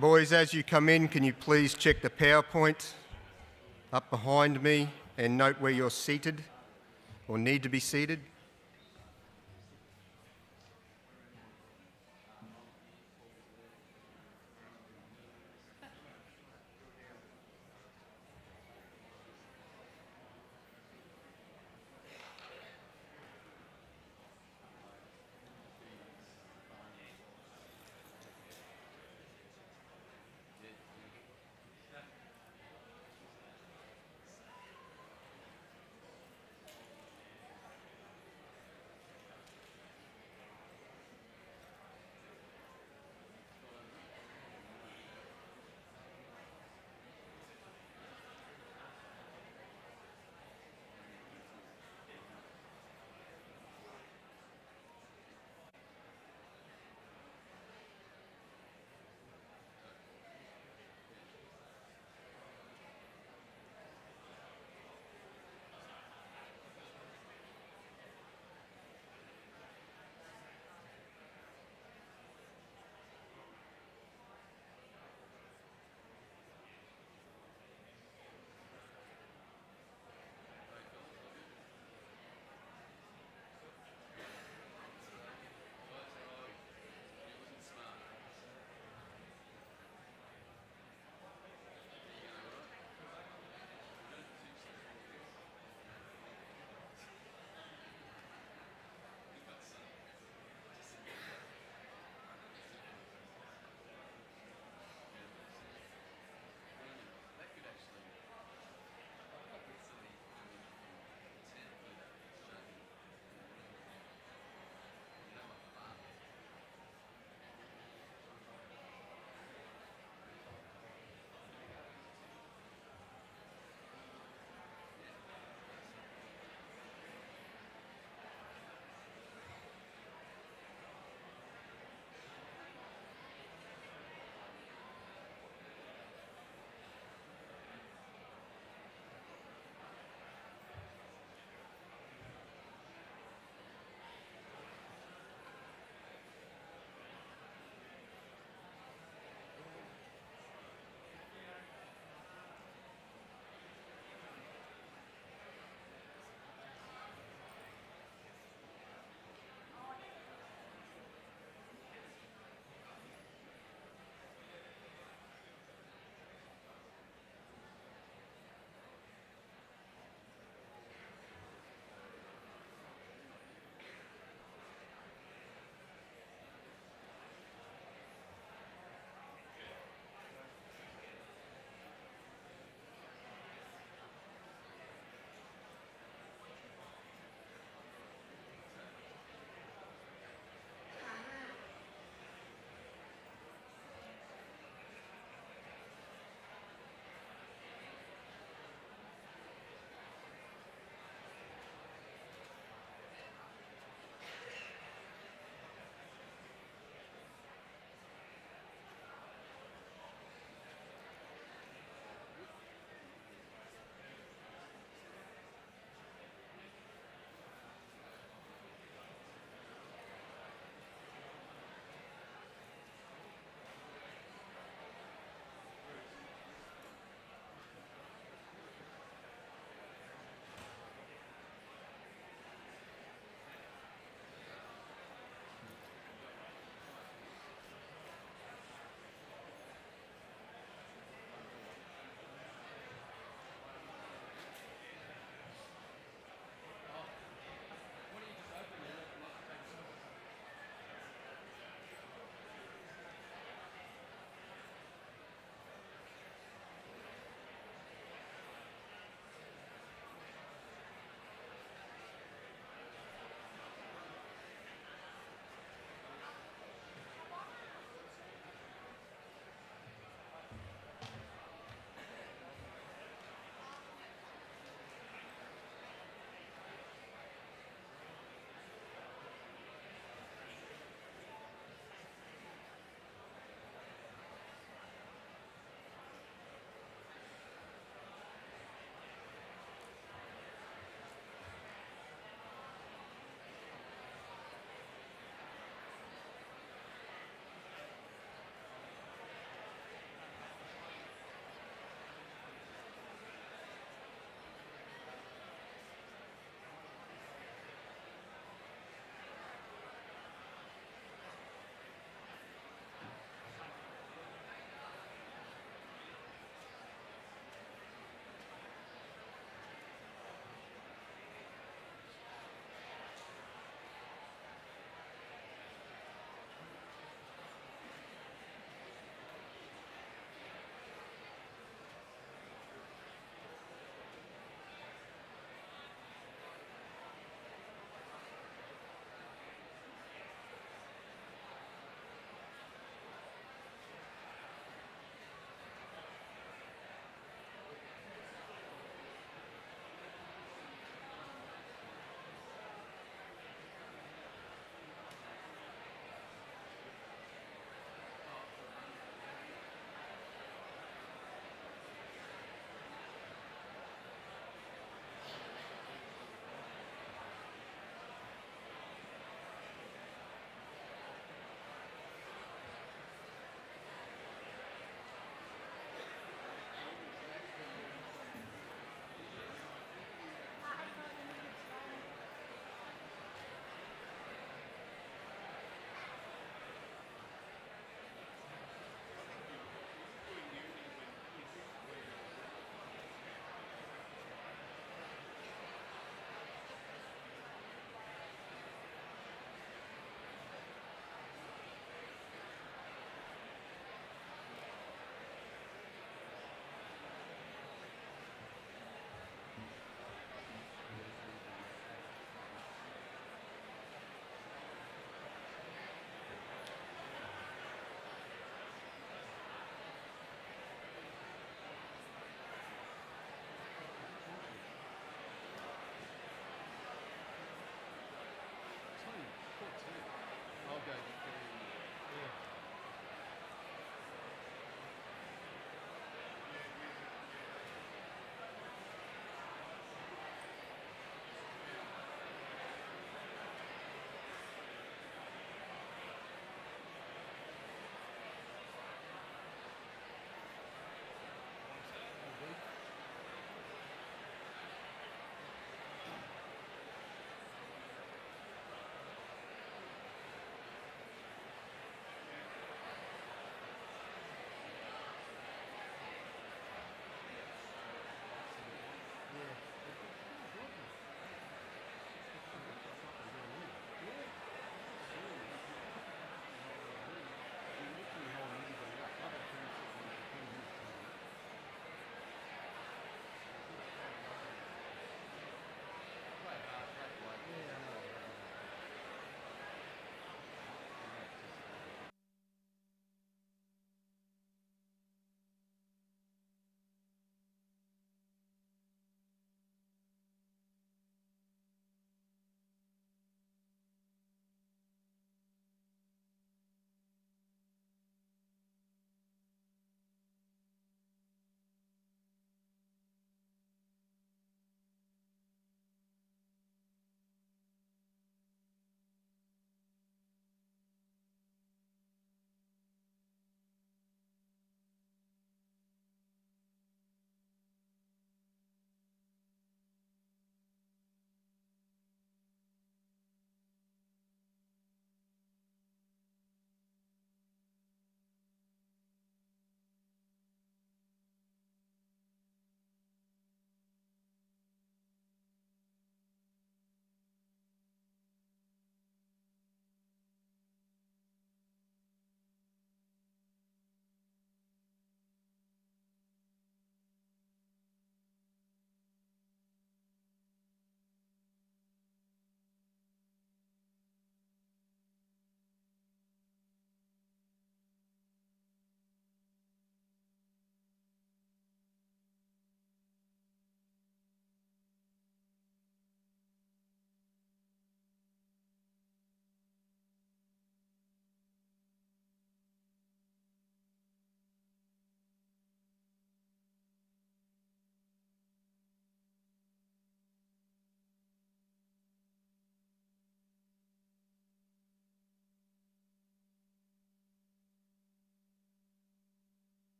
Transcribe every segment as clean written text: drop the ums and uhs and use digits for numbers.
Boys, as you come in, can you please check the PowerPoint up behind me and note where you're seated or need to be seated?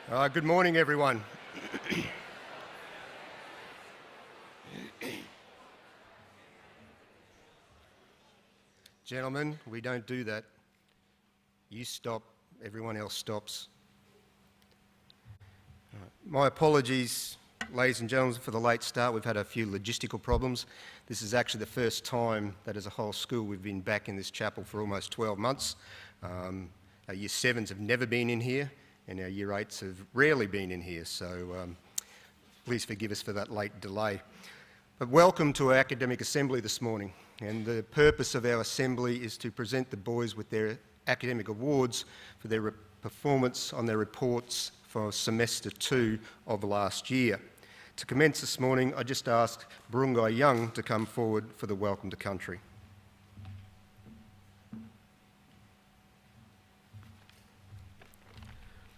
Good morning, everyone. Gentlemen, we don't do that. You stop, everyone else stops. My apologies, ladies and gentlemen, for the late start. We've had a few logistical problems. This is actually the first time that as a whole school we've been back in this chapel for almost 12 months. Our Year 7s have never been in here, and our Year 8s have rarely been in here, so please forgive us for that late delay. But welcome to our academic assembly this morning, and the purpose of our assembly is to present the boys with their academic awards for their performance on their reports for semester 2 of last year. To commence this morning, I just asked Burungai Young to come forward for the welcome to country.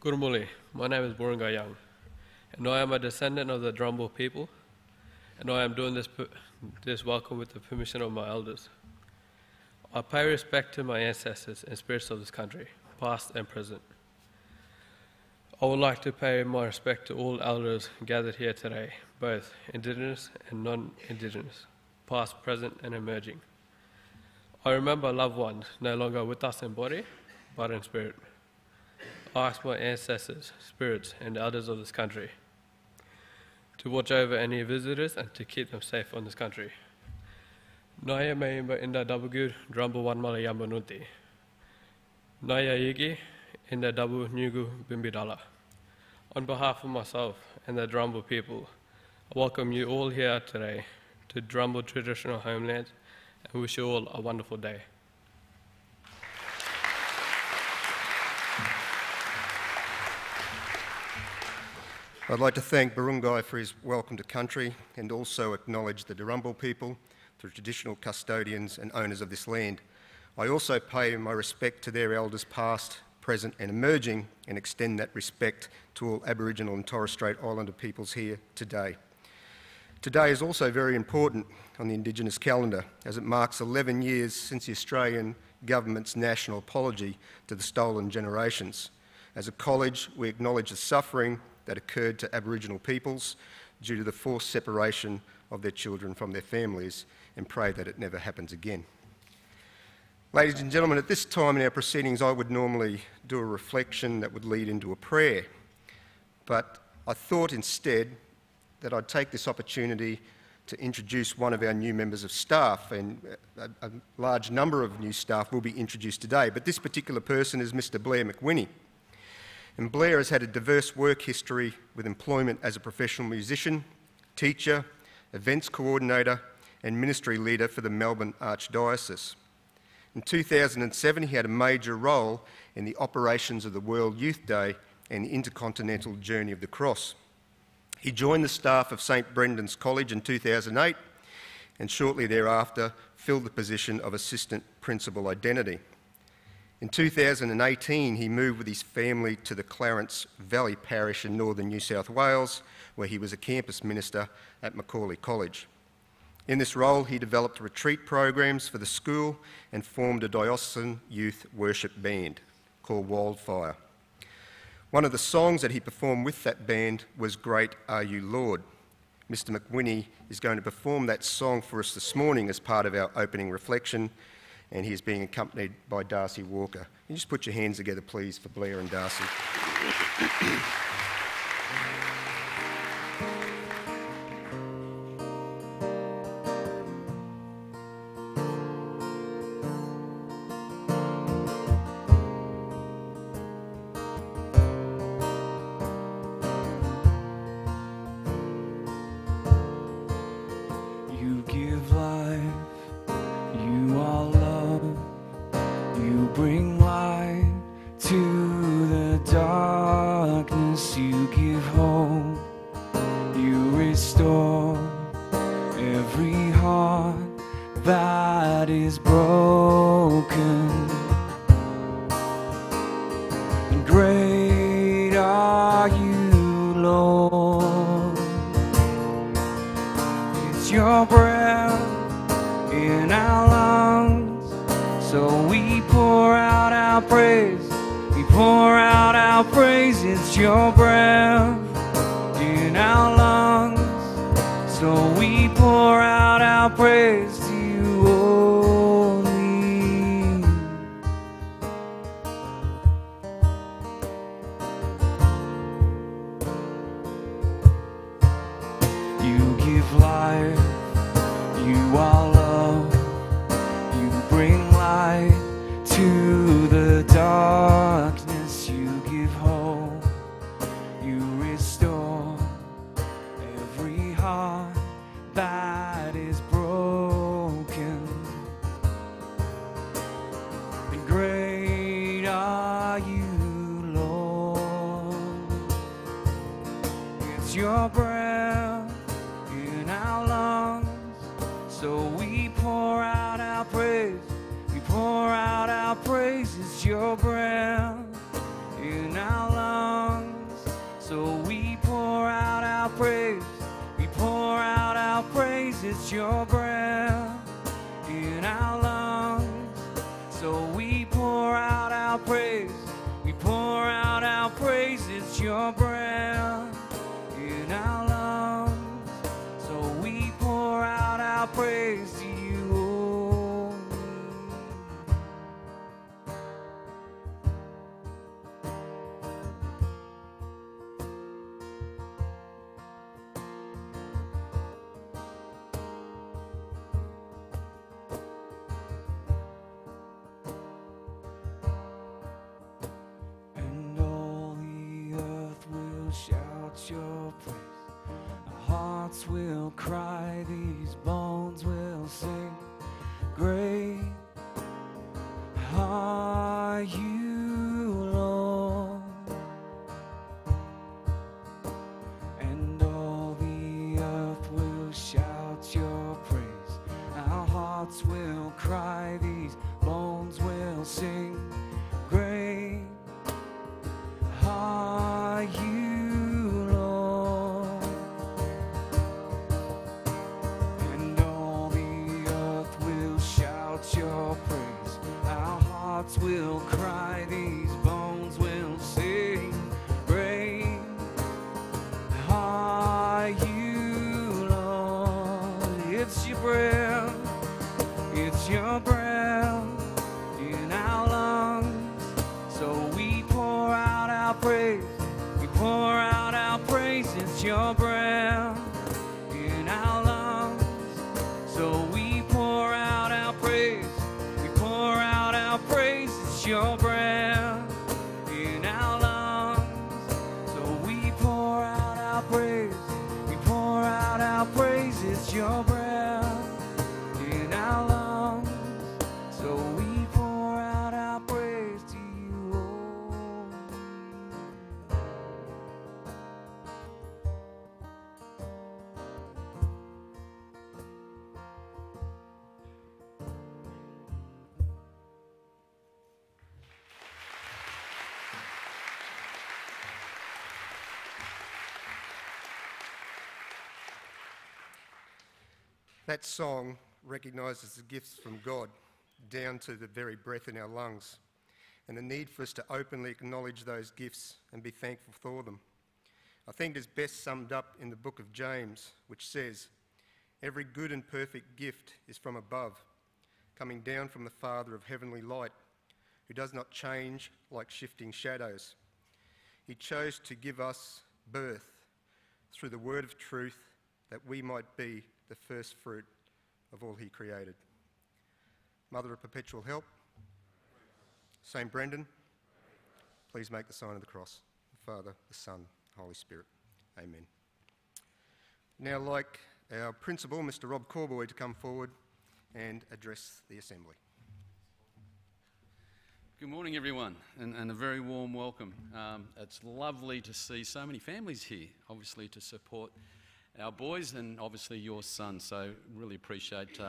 Gurumuli, my name is Burungai Young, and I am a descendant of the Drumble people, and I am doing this welcome with the permission of my elders. I pay respect to my ancestors and spirits of this country, past and present. I would like to pay my respect to all elders gathered here today, both Indigenous and non-Indigenous, past, present and emerging. I remember loved ones no longer with us in body, but in spirit. I ask my ancestors, spirits and elders of this country to watch over any visitors and to keep them safe on this country. Naya Mayimba Inda Dabugur Drumble One Malayamba Nunti. Naya Yigi Inda Dabu Nyugu Bimbidala. On behalf of myself and the Drumble people, I welcome you all here today to Drumble traditional homeland and wish you all a wonderful day. I'd like to thank Burungai for his welcome to country and also acknowledge the Darumbal people, the traditional custodians and owners of this land. I also pay my respect to their elders past, present and emerging, and extend that respect to all Aboriginal and Torres Strait Islander peoples here today. Today is also very important on the Indigenous calendar as it marks 11 years since the Australian government's national apology to the stolen generations. As a college, we acknowledge the suffering that occurred to Aboriginal peoples due to the forced separation of their children from their families and pray that it never happens again. Ladies and gentlemen, at this time in our proceedings I would normally do a reflection that would lead into a prayer, but I thought instead that I'd take this opportunity to introduce one of our new members of staff, and a large number of new staff will be introduced today, but this particular person is Mr. Blair McWhinney. And Blair has had a diverse work history with employment as a professional musician, teacher, events coordinator and ministry leader for the Melbourne Archdiocese. In 2007 he had a major role in the operations of the World Youth Day and the Intercontinental Journey of the Cross. He joined the staff of St Brendan's College in 2008 and shortly thereafter filled the position of Assistant Principal Identity. In 2018, he moved with his family to the Clarence Valley Parish in northern New South Wales, where he was a campus minister at Macaulay College. In this role, he developed retreat programs for the school and formed a diocesan youth worship band called Wildfire. One of the songs that he performed with that band was Great Are You, Lord. Mr. McWhinney is going to perform that song for us this morning as part of our opening reflection, and he is being accompanied by Darcy Walker. Can you just put your hands together, please, for Blair and Darcy? You give life, you are love, you bring light to the darkness, you give hope, you restore every heart that is broken. And great are you, Lord. It's your breath in our lungs, so we pour out our praise, we pour out our praise. It's your breath in our lungs. So we pour out our praise to you only. You give life, you are love, you bring light to the darkness, you give hope, you restore every heart that is broken. And great are you, Lord. It's your breath in our lungs, so we pour out our praise. We pour out our praise. It's your breath in our lungs, so we pour out our praise. We pour out our praise. It's your breath in our lungs, so we pour out our praise. We pour out our praise. It's your breath in our lungs, so we pour out our praise to you only. And all the earth will shout your praise. Our hearts will cry, these bones will sing. Great are you, Lord. And all the earth will shout your praise. Our hearts will cry, these bones will sing. Great are you, Lord. And all the earth will shout your praise. Our hearts will cry, these bones will sing. Great are you, Lord. It's your breath, it's your breath in our lungs, so we pour out our praise. We pour out our praise. It's your breath in our lungs, so we pour out our praise. We pour out our praise. It's your breath in our lungs, so we pour out our praise. We pour out our praise. It's your breath in our lungs, so we pour out our praise to you only. That song recognises the gifts from God down to the very breath in our lungs, and the need for us to openly acknowledge those gifts and be thankful for them. I think it is best summed up in the book of James, which says, "Every good and perfect gift is from above, coming down from the Father of heavenly light, who does not change like shifting shadows. He chose to give us birth through the word of truth, that we might be the first fruit of all he created." Mother of Perpetual Help, St. Brendan, please make the sign of the cross. The Father, the Son, Holy Spirit. Amen. Now, I'd like our principal, Mr. Rob Corboy, to come forward and address the assembly. Good morning, everyone, and a very warm welcome. It's lovely to see so many families here, obviously to support our boys and obviously your son. So really appreciate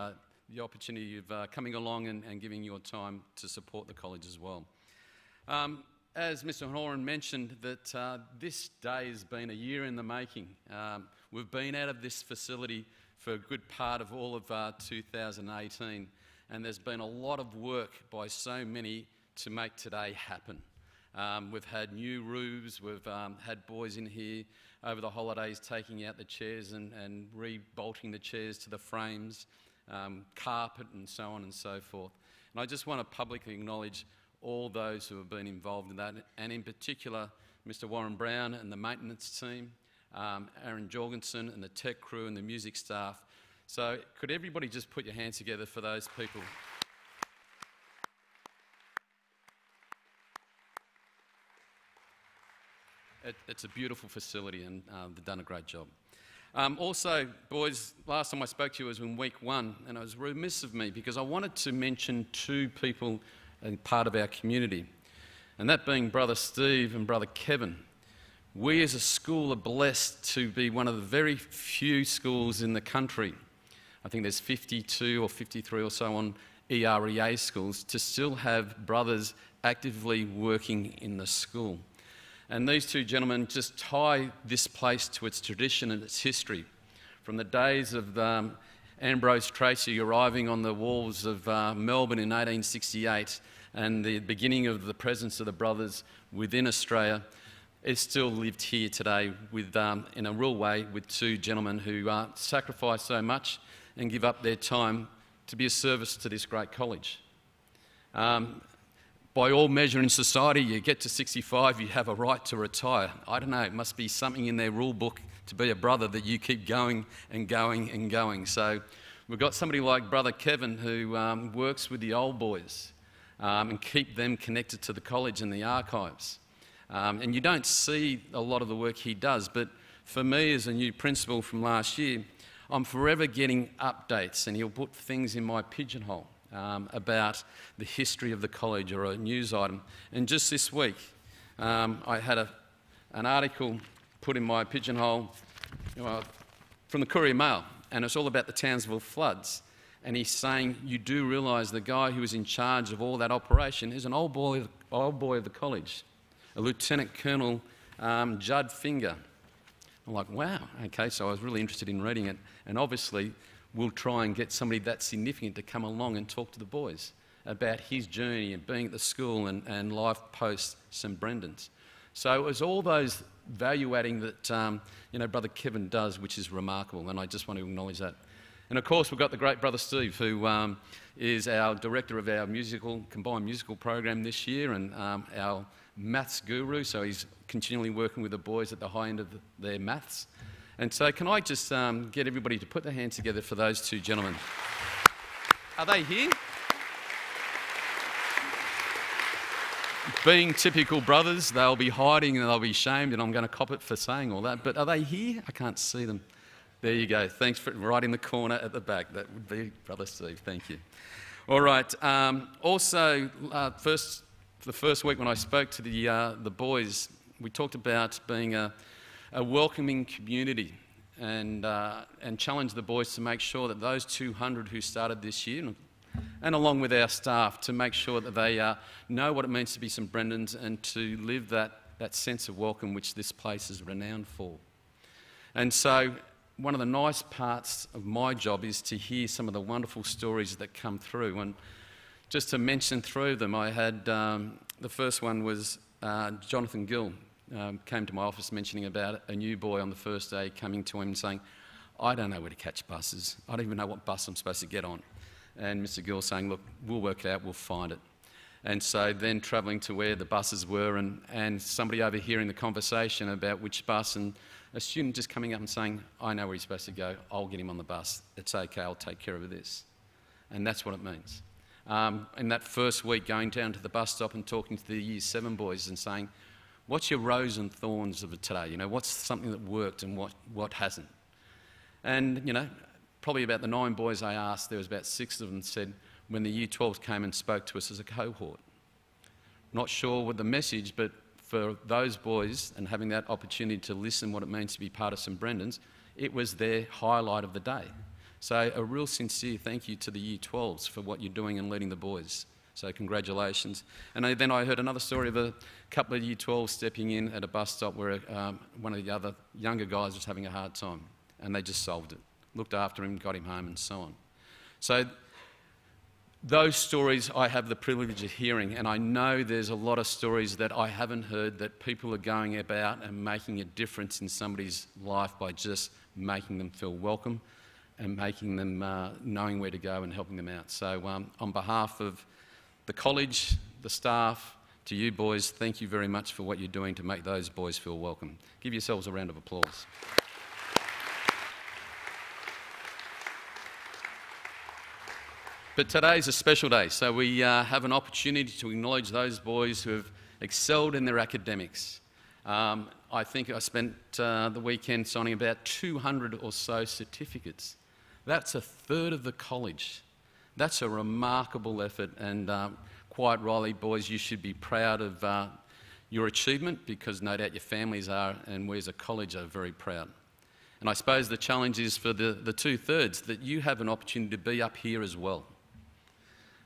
the opportunity of coming along and giving your time to support the college as well. As Mr. Horan mentioned, that this day has been a year in the making. We've been out of this facility for a good part of all of 2018, and there's been a lot of work by so many to make today happen. We've had new roofs, we've had boys in here over the holidays taking out the chairs and re-bolting the chairs to the frames, carpet and so on and so forth. And I just want to publicly acknowledge all those who have been involved in that, and in particular Mr. Warren Brown and the maintenance team, Aaron Jorgensen and the tech crew and the music staff. So could everybody just put your hands together for those people? It's a beautiful facility, and they've done a great job. Also, boys, last time I spoke to you was in week 1, and it was remiss of me because I wanted to mention 2 people as part of our community, and that being Brother Steve and Brother Kevin. We as a school are blessed to be one of the very few schools in the country, I think there's 52 or 53 or so on EREA schools, to still have brothers actively working in the school. And these 2 gentlemen just tie this place to its tradition and its history. From the days of Ambrose Tracy arriving on the walls of Melbourne in 1868 and the beginning of the presence of the brothers within Australia, it's still lived here today with, in a real way, with 2 gentlemen who sacrifice so much and give up their time to be a service to this great college. By all measure in society, you get to 65, you have a right to retire. I don't know, it must be something in their rule book to be a brother that you keep going and going and going. So we've got somebody like Brother Kevin who works with the old boys and keep them connected to the college and the archives. And you don't see a lot of the work he does, but for me as a new principal from last year, I'm forever getting updates, and he'll put things in my pigeonhole about the history of the college or a news item. And just this week, I had an article put in my pigeonhole from the Courier Mail, and it's all about the Townsville floods. And he's saying, you do realise the guy who was in charge of all that operation is an old boy of the college, a Lieutenant Colonel Judd Finger. I'm like, wow, okay, so I was really interested in reading it. And obviously, we'll try and get somebody that significant to come along and talk to the boys about his journey and being at the school and life post St Brendan's. So it was all those value-adding that Brother Kevin does, which is remarkable, and I just want to acknowledge that. And of course, we've got the great Brother Steve, who is our director of our combined musical program this year, and our maths guru, so he's continually working with the boys at the high end of their maths. And so can I just get everybody to put their hands together for those 2 gentlemen? Are they here? Being typical brothers, they'll be hiding and they'll be shamed, and I'm going to cop it for saying all that. But are they here? I can't see them. There you go. Thanks for right in the corner at the back. That would be Brother Steve. Thank you. All right. Also, the first week when I spoke to the boys, we talked about being a welcoming community and challenged the boys to make sure that those 200 who started this year, and along with our staff, to make sure that they know what it means to be St Brendan's and to live that sense of welcome which this place is renowned for. And so one of the nice parts of my job is to hear some of the wonderful stories that come through. And just to mention through them, I had the first one was Jonathan Gill came to my office mentioning about a new boy on the first day coming to him and saying, I don't know where to catch buses. I don't even know what bus I'm supposed to get on. And Mr. Gill saying, look, we'll work it out, we'll find it. And so then travelling to where the buses were and somebody overhearing the conversation about which bus, and a student just coming up and saying, I know where he's supposed to go, I'll get him on the bus. It's okay, I'll take care of this. And that's what it means. In that first week, going down to the bus stop and talking to the Year 7 boys and saying, what's your rose and thorns of it today? What's something that worked and what hasn't? And, probably about the 9 boys I asked, there was about 6 of them said, when the Year 12s came and spoke to us as a cohort. Not sure what the message, but for those boys and having that opportunity to listen what it means to be part of St Brendan's, it was their highlight of the day. So a real sincere thank you to the Year 12s for what you're doing and leading the boys. So congratulations. And then I heard another story of a couple of Year 12s stepping in at a bus stop where one of the other younger guys was having a hard time, and they just solved it. Looked after him, got him home and so on. So those stories I have the privilege of hearing, and I know there's a lot of stories that I haven't heard that people are going about and making a difference in somebody's life by just making them feel welcome and making them knowing where to go and helping them out. So on behalf of the college, the staff, to you boys, thank you very much for what you're doing to make those boys feel welcome. Give yourselves a round of applause. But today's a special day, so we have an opportunity to acknowledge those boys who have excelled in their academics. I think I spent the weekend signing about 200 or so certificates. That's a third of the college. That's a remarkable effort, and quite rightly, boys, you should be proud of your achievement, because no doubt your families are, and we as a college are very proud. And I suppose the challenge is for the two-thirds that you have an opportunity to be up here as well.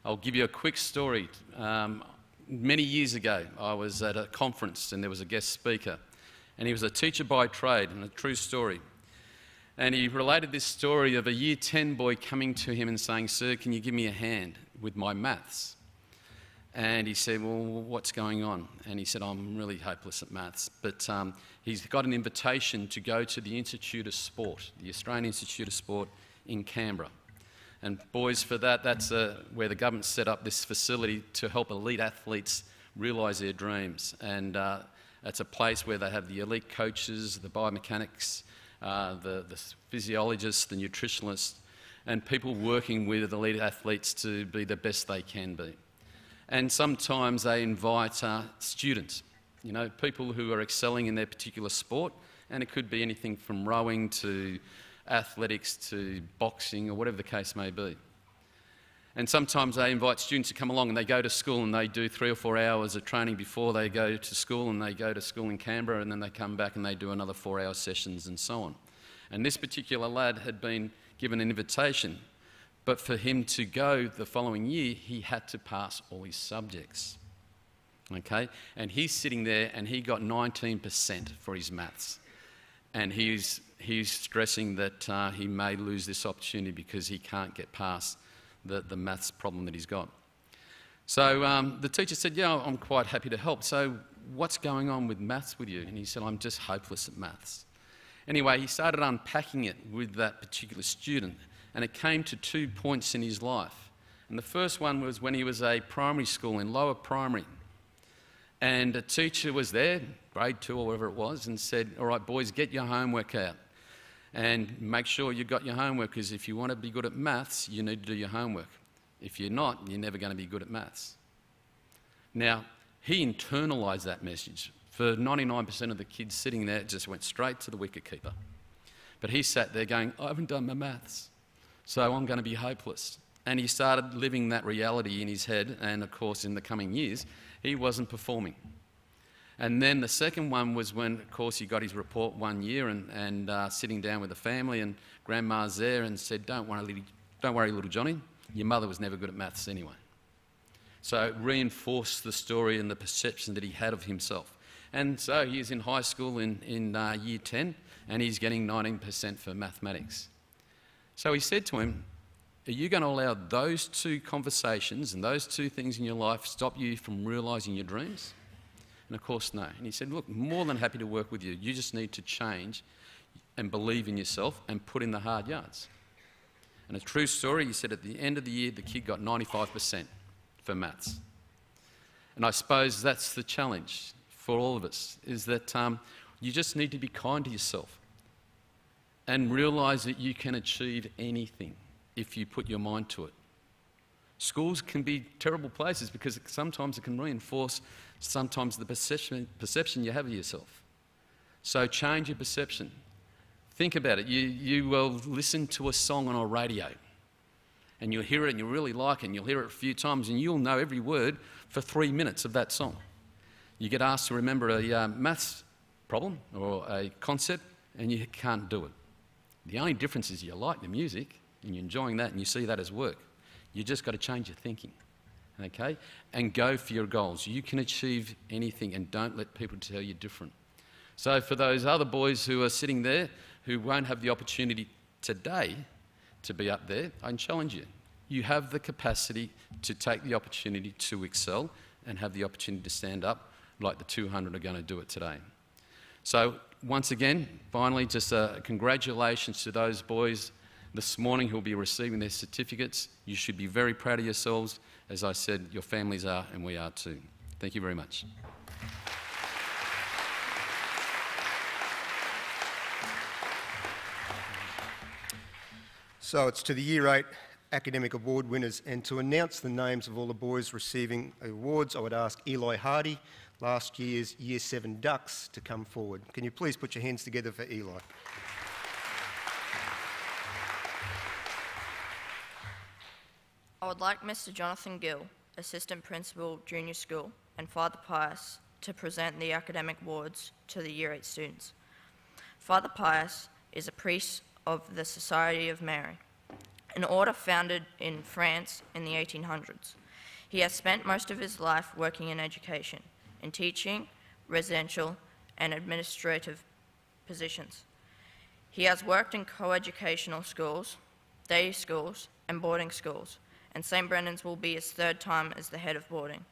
I'll give you a quick story. Many years ago, I was at a conference and there was a guest speaker, and he was a teacher by trade, and a true story. And he related this story of a Year 10 boy coming to him and saying, "Sir, can you give me a hand with my maths?" And he said, "Well, what's going on?" And he said, "I'm really hopeless at maths." But he's got an invitation to go to the Institute of Sport, the Australian Institute of Sport in Canberra. And boys, for that, that's where the government set up this facility to help elite athletes realise their dreams. And it's a place where they have the elite coaches, the biomechanics, the physiologists, the nutritionists, and people working with elite athletes to be the best they can be. And sometimes they invite students, you know, people who are excelling in their particular sport, and it could be anything from rowing to athletics to boxing or whatever the case may be. And sometimes they invite students to come along, and they go to school and they do 3 or 4 hours of training before they go to school, and they go to school in Canberra, and then they come back and they do another 4-hour sessions and so on. And this particular lad had been given an invitation, but for him to go the following year, he had to pass all his subjects. Okay? And he's sitting there and he got 19% for his maths. And he's stressing that he may lose this opportunity because he can't get past the maths problem that he's got. So the teacher said, "Yeah, I'm quite happy to help. So what's going on with maths with you?" And he said, "I'm just hopeless at maths." Anyway, he started unpacking it with that particular student, and it came to 2 points in his life. And the first one was when he was a primary school, in lower primary. And a teacher was there, grade 2 or whatever it was, and said, "All right, boys, get your homework out. And make sure you've got your homework, because if you want to be good at maths, you need to do your homework. If you're not, you're never going to be good at maths." Now, he internalised that message. For 99% of the kids sitting there, it just went straight to the wicketkeeper. But he sat there going, "I haven't done my maths, so I'm going to be hopeless." And he started living that reality in his head, and of course in the coming years, he wasn't performing. And then the second one was when, of course, he got his report one year and sitting down with the family, and Grandma's there and said, don't worry, little Johnny, your mother was never good at maths anyway." So it reinforced the story and the perception that he had of himself. And so he's in high school in Year 10, and he's getting 19% for mathematics. So he said to him, "Are you going to allow those two conversations and those two things in your life stop you from realising your dreams?" And of course, no. And he said, "Look, more than happy to work with you. You just need to change and believe in yourself and put in the hard yards." And a true story, he said at the end of the year, the kid got 95% for maths. And I suppose that's the challenge for all of us, is that you just need to be kind to yourself and realise that you can achieve anything if you put your mind to it. Schools can be terrible places because sometimes it can reinforce sometimes the perception you have of yourself. So change your perception. Think about it. You will listen to a song on a radio and you'll hear it and you'll really like it, and you'll hear it a few times and you'll know every word for 3 minutes of that song. You get asked to remember a maths problem or a concept and you can't do it. The only difference is you like the music and you're enjoying that and you see that as work. You just got to change your thinking, okay? And go for your goals. You can achieve anything, and don't let people tell you different. So for those other boys who are sitting there who won't have the opportunity today to be up there, I challenge you. you have the capacity to take the opportunity to excel and have the opportunity to stand up like the 200 are going to do it today. So once again, finally, just congratulations to those boys this morning who will be receiving their certificates. You should be very proud of yourselves. As I said, your families are, and we are too. Thank you very much. So it's to the Year 8 Academic Award winners, and to announce the names of all the boys receiving awards, I would ask Eli Hardy, last year's Year 7 Ducks, to come forward. Can you please put your hands together for Eli? I would like Mr. Jonathan Gill, Assistant Principal, Junior School, and Father Pius to present the academic awards to the Year 8 students. Father Pius is a priest of the Society of Mary, an order founded in France in the 1800s. He has spent most of his life working in education, in teaching, residential, and administrative positions. He has worked in co-educational schools, day schools, and boarding schools, and St. Brendan's will be his third time as the head of boarding.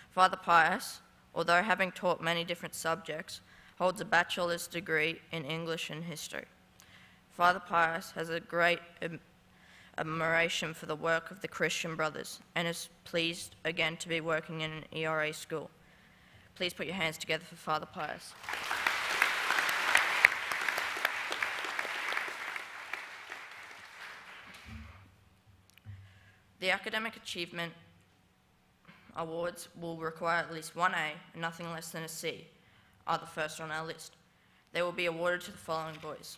Father Pius, although having taught many different subjects, holds a bachelor's degree in English and history. Father Pius has a great admiration for the work of the Christian Brothers and is pleased again to be working in an ERA school. Please put your hands together for Father Pius. The Academic Achievement Awards will require at least one A and nothing less than a C, are the first on our list. They will be awarded to the following boys: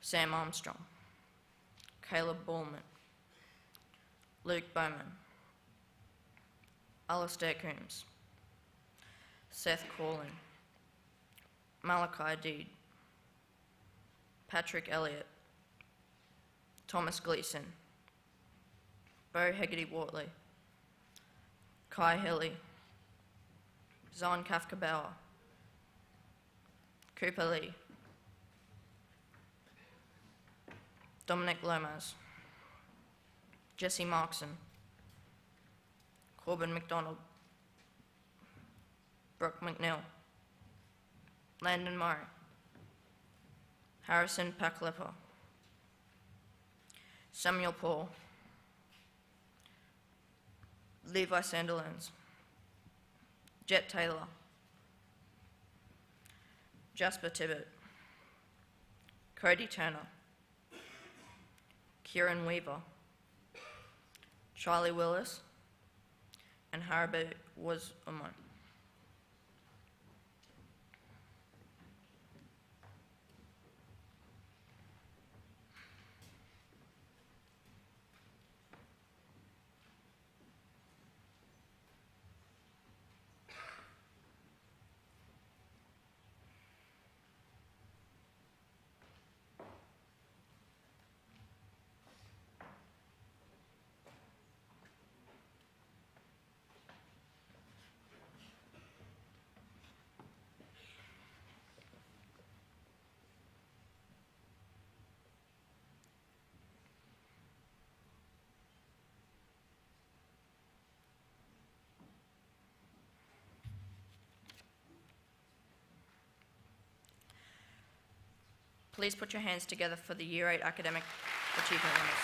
Sam Armstrong, Caleb Ballman, Luke Bowman, Alistair Coombs, Seth Corlin, Malachi Deed, Patrick Elliott, Thomas Gleeson, Bo Hegarty-Wortley, Kai Hilly, Zon Kafka-Bauer, Cooper Lee, Dominic Lomas, Jesse Markson, Corbin McDonald, Brooke McNeil, Landon Murray, Harrison Paklepa, Samuel Paul, Levi Sandilands, Jet Taylor, Jasper Tibbett, Cody Turner, Kieran Weaver, Charlie Willis, and Haribo was Umar. Please put your hands together for the Year 8 Academic Achievement winners.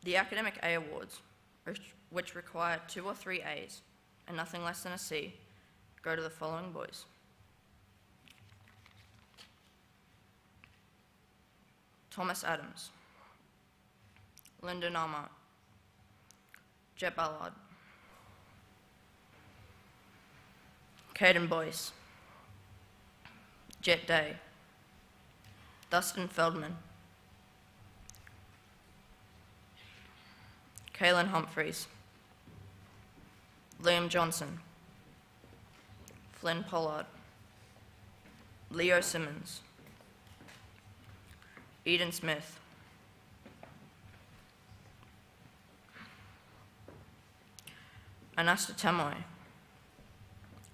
The Academic A Awards, which require 2 or 3 A's and nothing less than a C, go to the following boys: Thomas Adams, Lyndon Armart, Jet Ballard, Caden Boyce, Jet Day, Dustin Feldman, Kaylin Humphreys, Liam Johnson, Flynn Pollard, Leo Simmons, Eden Smith, Anasta Tamoy,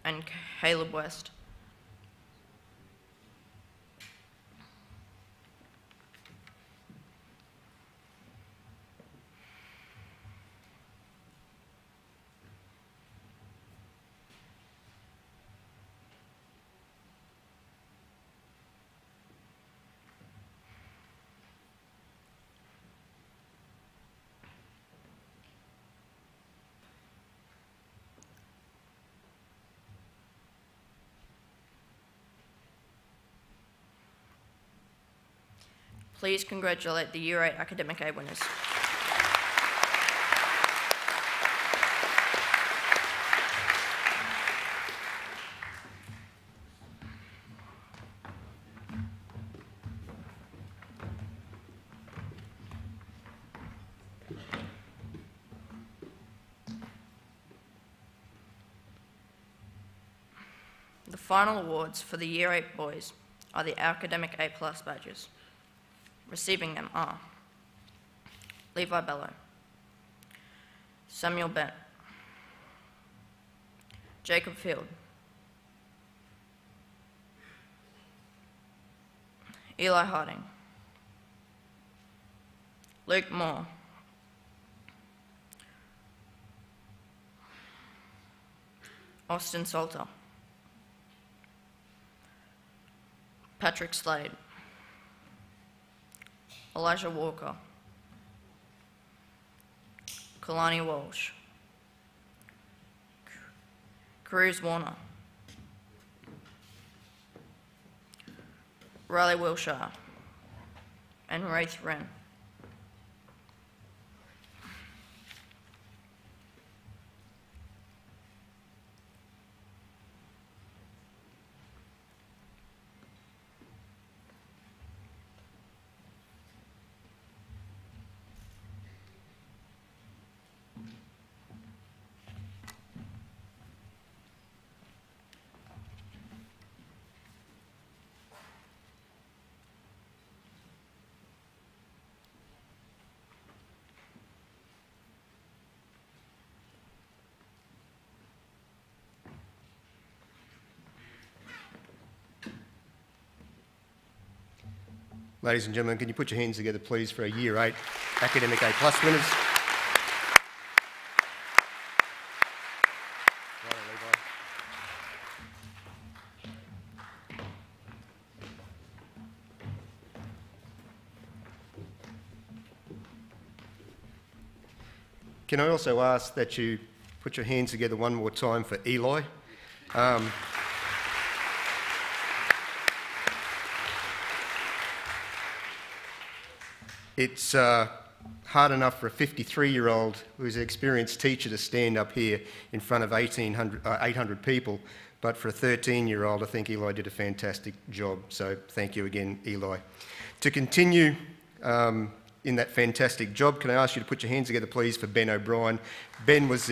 and Caleb West. Please congratulate the Year 8 Academic A winners. The final awards for the Year 8 boys are the Academic A+ badges. Receiving them are Levi Bello, Samuel Bent, Jacob Field, Eli Harding, Luke Moore, Austin Salter, Patrick Slade, Elijah Walker, Kalani Walsh, Cruz Warner, Riley Wilshire, and Wraith Wren. Ladies and gentlemen, can you put your hands together, please, for our Year 8 Academic A+ winners? Can I also ask that you put your hands together one more time for Eli? It's hard enough for a 53-year-old who's an experienced teacher to stand up here in front of 800 people, but for a 13-year-old, I think Eli did a fantastic job. So thank you again, Eli. To continue in that fantastic job, can I ask you to put your hands together, please, for Ben O'Brien? Ben was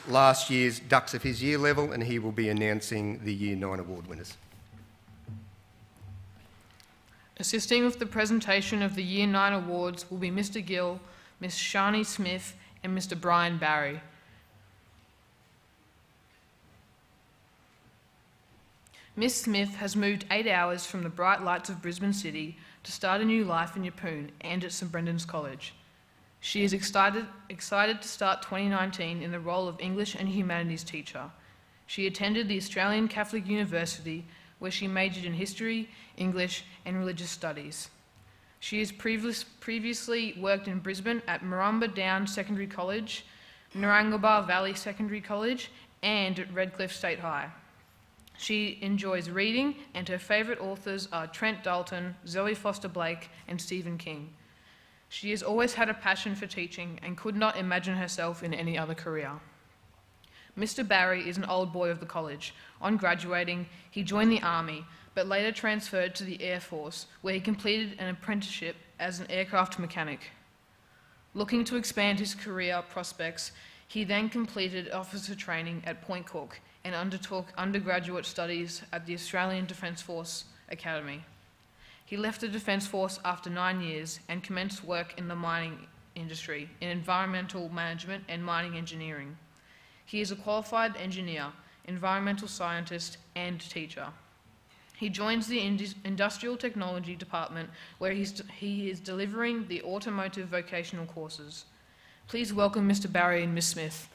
last year's Dux of his year level, and he will be announcing the Year 9 award winners. Assisting with the presentation of the Year 9 awards will be Mr. Gill, Miss Shani Smith, and Mr. Brian Barry. Miss Smith has moved 8 hours from the bright lights of Brisbane City to start a new life in Yeppoon and at St Brendan's College. She is excited to start 2019 in the role of English and Humanities teacher. She attended the Australian Catholic University, where she majored in history, English, and religious studies. She has previously worked in Brisbane at Marumba Downs Secondary College, Narangaba Valley Secondary College, and at Redcliffe State High. She enjoys reading, and her favourite authors are Trent Dalton, Zoe Foster Blake, and Stephen King. She has always had a passion for teaching and could not imagine herself in any other career. Mr. Barry is an old boy of the college. On graduating, he joined the Army, but later transferred to the Air Force, where he completed an apprenticeship as an aircraft mechanic. Looking to expand his career prospects, he then completed officer training at Point Cook and undertook undergraduate studies at the Australian Defence Force Academy. He left the Defence Force after 9 years and commenced work in the mining industry in environmental management and mining engineering. He is a qualified engineer, environmental scientist, and teacher. He joins the Industrial Technology Department, where he is delivering the automotive vocational courses. Please welcome Mr. Barry and Ms. Smith.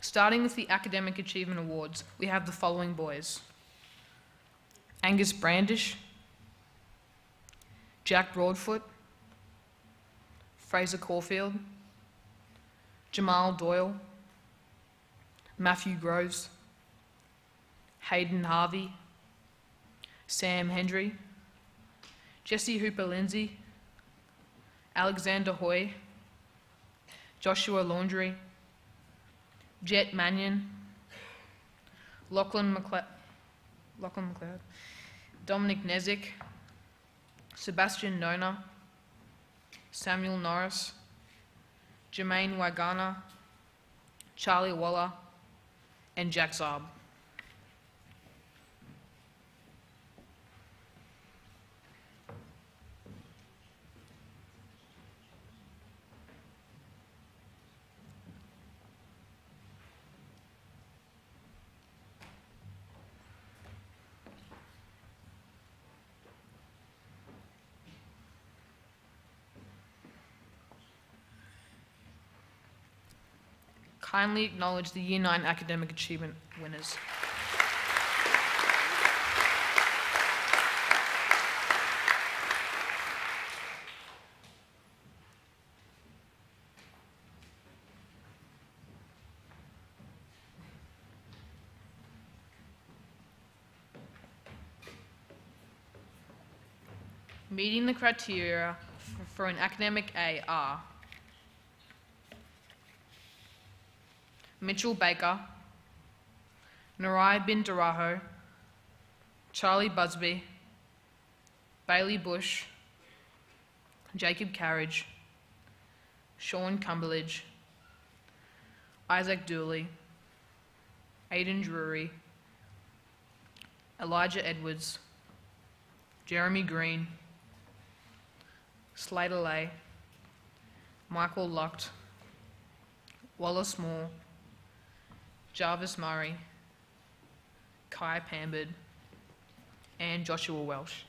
Starting with the Academic Achievement Awards, we have the following boys: Angus Brandish, Jack Broadfoot, Fraser Caulfield, Jamal Doyle, Matthew Groves, Hayden Harvey, Sam Hendry, Jesse Hooper Lindsay, Alexander Hoy, Joshua Laundrie, Jet Mannion, Lachlan McLeod, Dominic Nezik, Sebastian Nona, Samuel Norris, Jermaine Wagana, Charlie Waller, and Jack Zarb. Kindly acknowledge the Year 9 Academic Achievement winners. Meeting the criteria for an Academic A are Mitchell Baker, Narai bin Daraho, Charlie Busby, Bailey Bush, Jacob Carriage, Sean Cumberledge, Isaac Dooley, Aidan Drury, Elijah Edwards, Jeremy Green, Slater Lay, Michael Lucht, Wallace Moore, Jarvis Murray, Kai Pambard, and Joshua Welsh.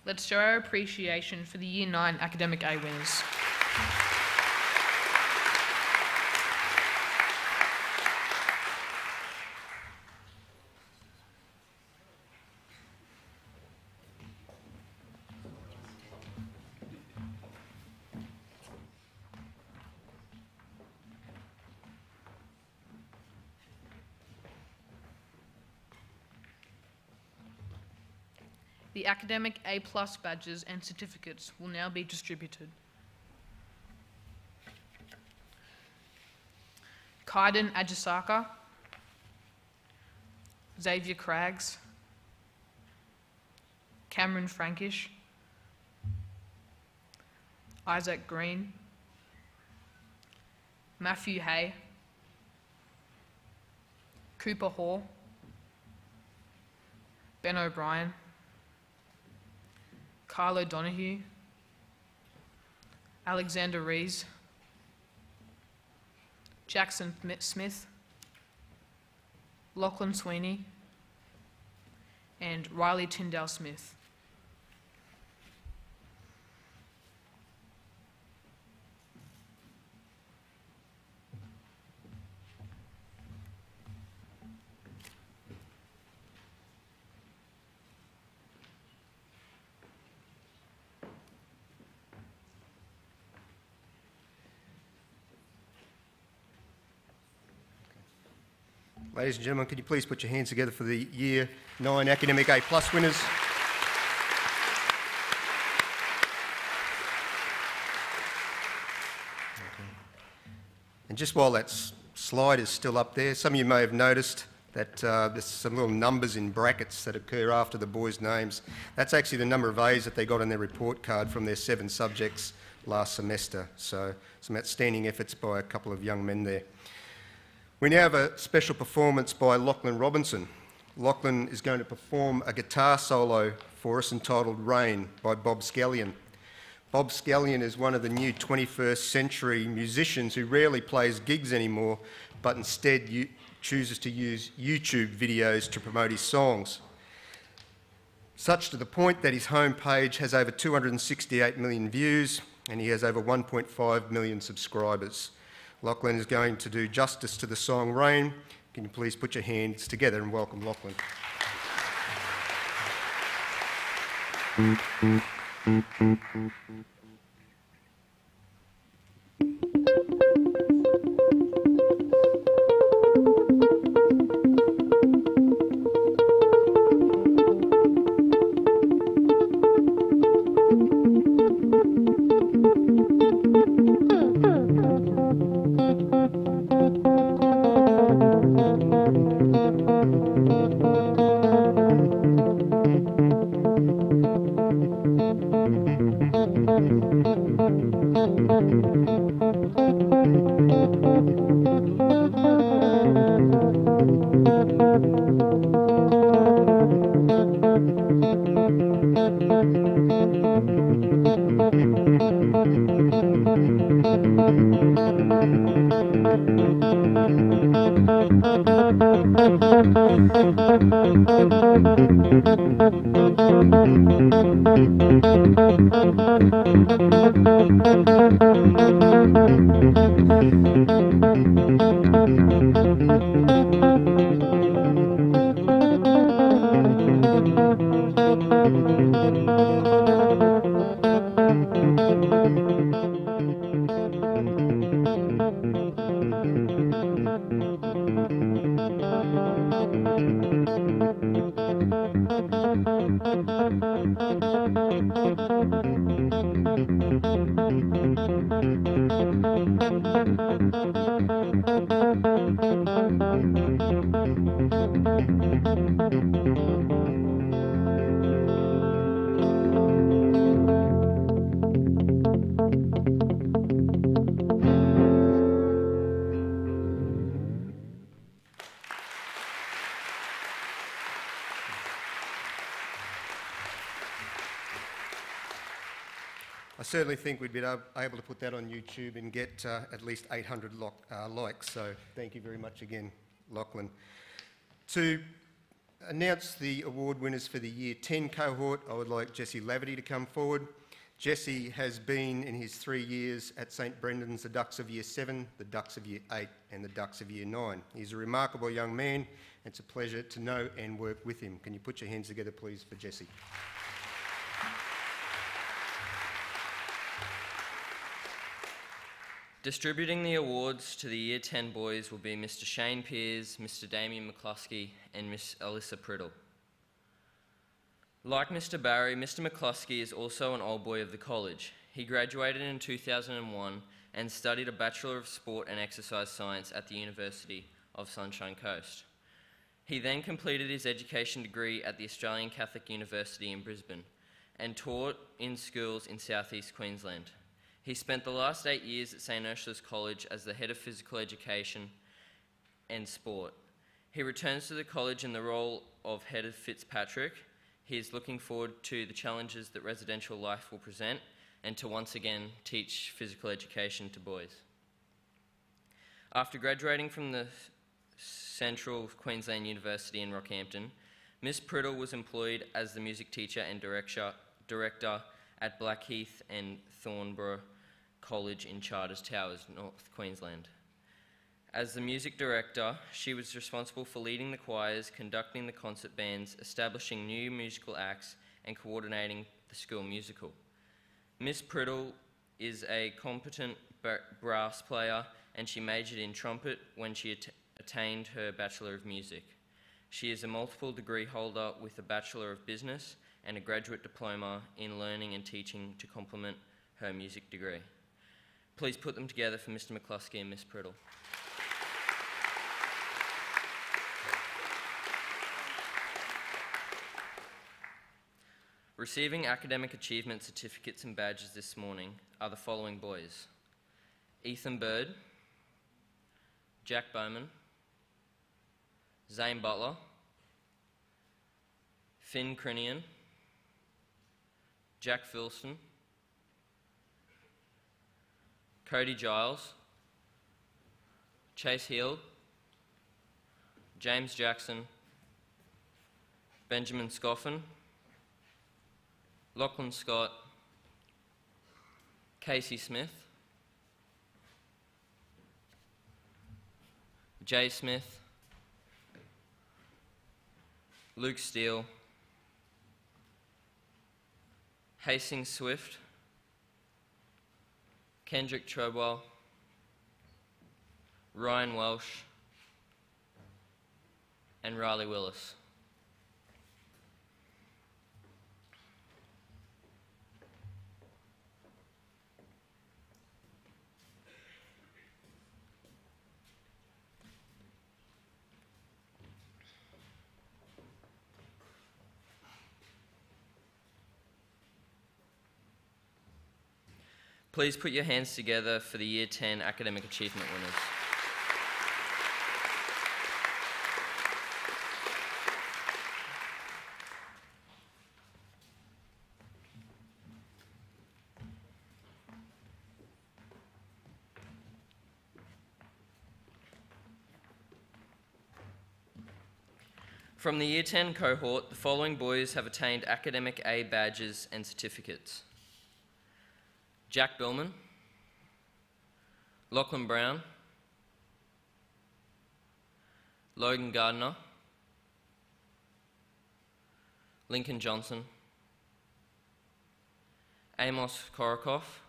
Let's show our appreciation for the Year 9 Academic A winners. The Academic A+ badges and certificates will now be distributed. Kaiden Ajisaka, Xavier Craggs, Cameron Frankish, Isaac Green, Matthew Hay, Cooper Hall, Ben O'Brien, Carlo Donahue, Alexander Rees, Jackson Smith, Lachlan Sweeney, and Riley Tyndale Smith. Ladies and gentlemen, could you please put your hands together for the Year 9 Academic A+ winners? And just while that slide is still up there, some of you may have noticed that there's some little numbers in brackets that occur after the boys' names. That's actually the number of A's that they got on their report card from their 7 subjects last semester. So some outstanding efforts by a couple of young men there. We now have a special performance by Lachlan Robinson. Lachlan is going to perform a guitar solo for us entitled Rain by Bob Scallion. Bob Scallion is one of the new 21st century musicians who rarely plays gigs anymore, but instead chooses to use YouTube videos to promote his songs. Such to the point that his homepage has over 268 million views and he has over 1.5 million subscribers. Lachlan is going to do justice to the song Rain. Can you please put your hands together and welcome Lachlan. I certainly think we'd be able to put that on YouTube and get at least 800 likes, so thank you very much again, Lachlan. To announce the award winners for the Year 10 cohort, I would like Jesse Laverty to come forward. Jesse has been, in his 3 years at St Brendan's, the Ducks of Year 7, the Ducks of Year 8 and the Ducks of Year 9. He's a remarkable young man, and it's a pleasure to know and work with him. Can you put your hands together, please, for Jesse? Distributing the awards to the Year 10 boys will be Mr Shane Pears, Mr Damien McCluskey and Miss Alyssa Priddle. Like Mr Barry, Mr McCluskey is also an old boy of the college. He graduated in 2001 and studied a Bachelor of Sport and Exercise Science at the University of Sunshine Coast. He then completed his education degree at the Australian Catholic University in Brisbane and taught in schools in southeast Queensland. He spent the last 8 years at St Ursula's College as the Head of Physical Education and Sport. He returns to the college in the role of Head of Fitzpatrick. He is looking forward to the challenges that residential life will present and to once again teach physical education to boys. After graduating from the Central Queensland University in Rockhampton, Miss Priddle was employed as the music teacher and director at Blackheath and Thornborough College in Charters Towers, North Queensland. As the music director, she was responsible for leading the choirs, conducting the concert bands, establishing new musical acts, and coordinating the school musical. Miss Priddle is a competent brass player, and she majored in trumpet when she attained her Bachelor of Music. She is a multiple degree holder with a Bachelor of Business and a graduate diploma in learning and teaching to complement her music degree. Please put them together for Mr. McCluskey and Miss Priddle. Receiving academic achievement certificates and badges this morning are the following boys: Ethan Bird, Jack Bowman, Zane Butler, Finn Crinian, Jack Filston, Cody Giles, Chase Heald, James Jackson, Benjamin Scoffin, Lachlan Scott, Casey Smith, Jay Smith, Luke Steele, Hastings Swift, Kendrick Treadwell, Ryan Welsh, and Riley Willis. Please put your hands together for the Year 10 Academic Achievement winners. From the Year 10 cohort, the following boys have attained Academic A badges and certificates: Jack Billman, Lachlan Brown, Logan Gardner, Lincoln Johnson, Amos Korokoff,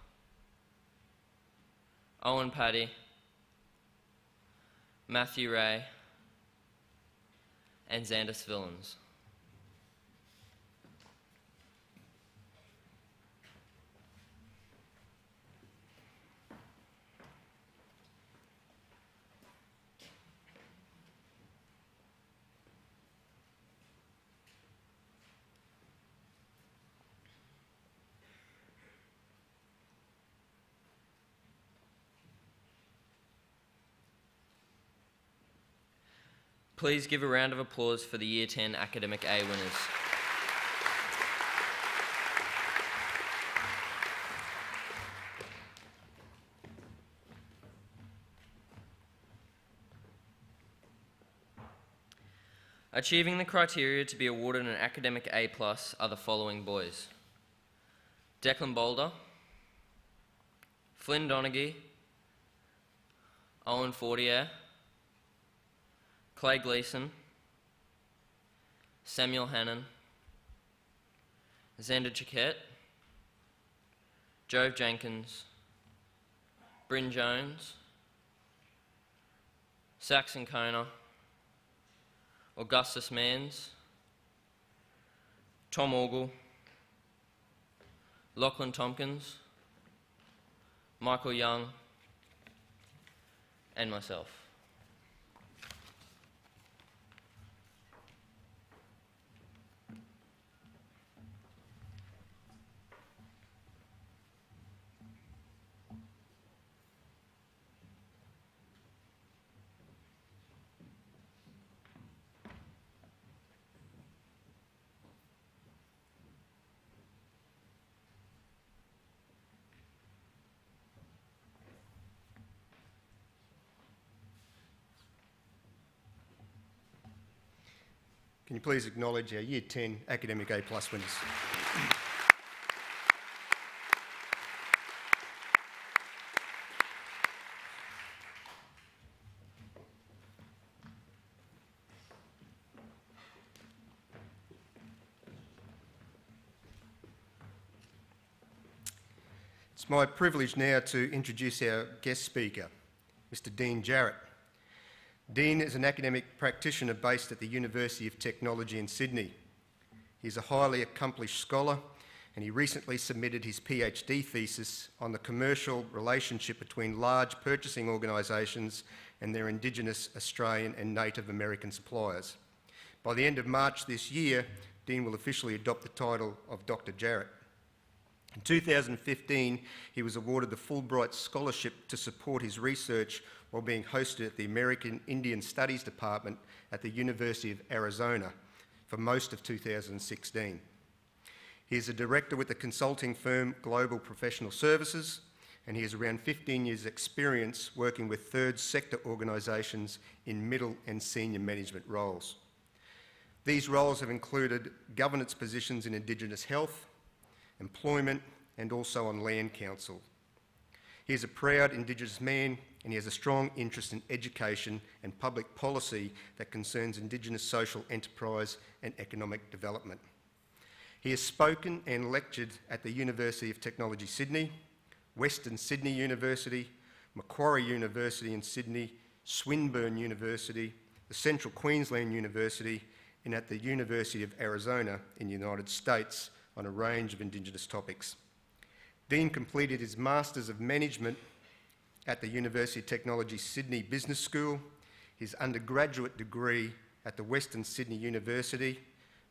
Owen Paddy, Matthew Ray, and Xandis Villains. Please give a round of applause for the Year 10 Academic A winners. Achieving the criteria to be awarded an Academic A+ are the following boys: Declan Boulder, Flynn Donaghy, Owen Fortier, Clay Gleeson, Samuel Hannon, Xander Chiquette, Jove Jenkins, Bryn Jones, Saxon Kona, Augustus Manns, Tom Ogle, Lachlan Tompkins, Michael Young, and myself. Can you please acknowledge our Year 10 Academic A+ winners? It's my privilege now to introduce our guest speaker, Mr. Dean Jarrett. Dean is an academic practitioner based at the University of Technology in Sydney. He's a highly accomplished scholar, and he recently submitted his PhD thesis on the commercial relationship between large purchasing organisations and their Indigenous Australian and Native American suppliers. By the end of March this year, Dean will officially adopt the title of Dr. Jarrett. In 2015, he was awarded the Fulbright Scholarship to support his research while being hosted at the American Indian Studies Department at the University of Arizona for most of 2016. He is a director with the consulting firm Global Professional Services, and he has around 15 years' experience working with third sector organisations in middle and senior management roles. These roles have included governance positions in Indigenous health, employment, and also on land council. He is a proud Indigenous man, and he has a strong interest in education and public policy that concerns Indigenous social enterprise and economic development. He has spoken and lectured at the University of Technology Sydney, Western Sydney University, Macquarie University in Sydney, Swinburne University, the Central Queensland University, and at the University of Arizona in the United States on a range of Indigenous topics. Dean completed his Masters of Management at the University of Technology Sydney Business School, his undergraduate degree at the Western Sydney University,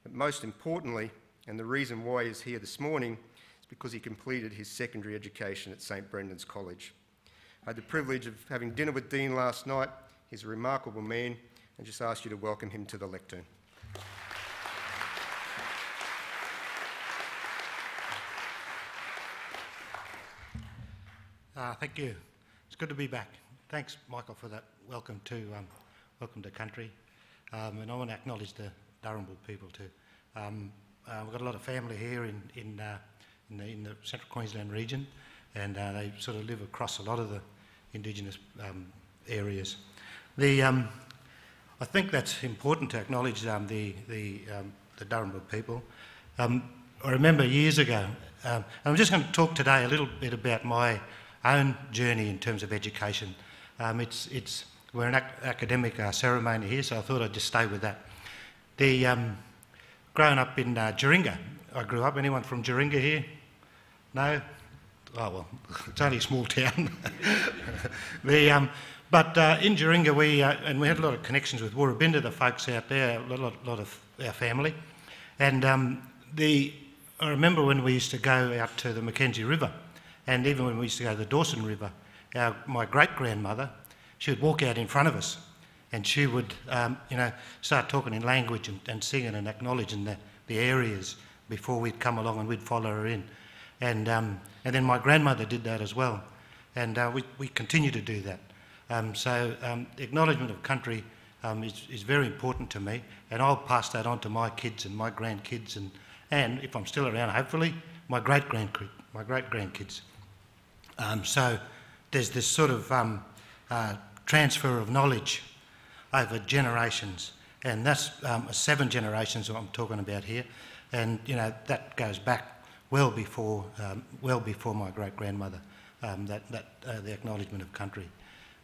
but most importantly, and the reason why he's here this morning, is because he completed his secondary education at St Brendan's College. I had the privilege of having dinner with Dean last night. He's a remarkable man, and just ask you to welcome him to the lectern. Thank you. It's good to be back. Thanks, Michael, for that welcome to country. And I want to acknowledge the Darumbal people too. We've got a lot of family here in the Central Queensland region, and they sort of live across a lot of the Indigenous areas. I think that's important to acknowledge the Darumbal people. I remember years ago, and I'm just going to talk today a little bit about my own journey in terms of education. We're an academic ceremony here, so I thought I'd just stay with that. Growing up in Jeringa, I grew up. Anyone from Jeringa here? No? Oh well, it's only a small town. But in Jeringa, we had a lot of connections with Woorabinda, the folks out there, a lot of our family, and I remember when we used to go out to the Mackenzie River. And even when we used to go to the Dawson River, my great-grandmother, she would walk out in front of us, and she would, start talking in language and singing and acknowledging the areas before we'd come along, and we'd follow her in. And then my grandmother did that as well, and we continue to do that. So the acknowledgement of country is very important to me, and I'll pass that on to my kids and my grandkids, and if I'm still around, hopefully, my great-grandkids. So there's this sort of transfer of knowledge over generations, and that's 7 generations that I'm talking about here, and that goes back well before my great-grandmother. The acknowledgement of country.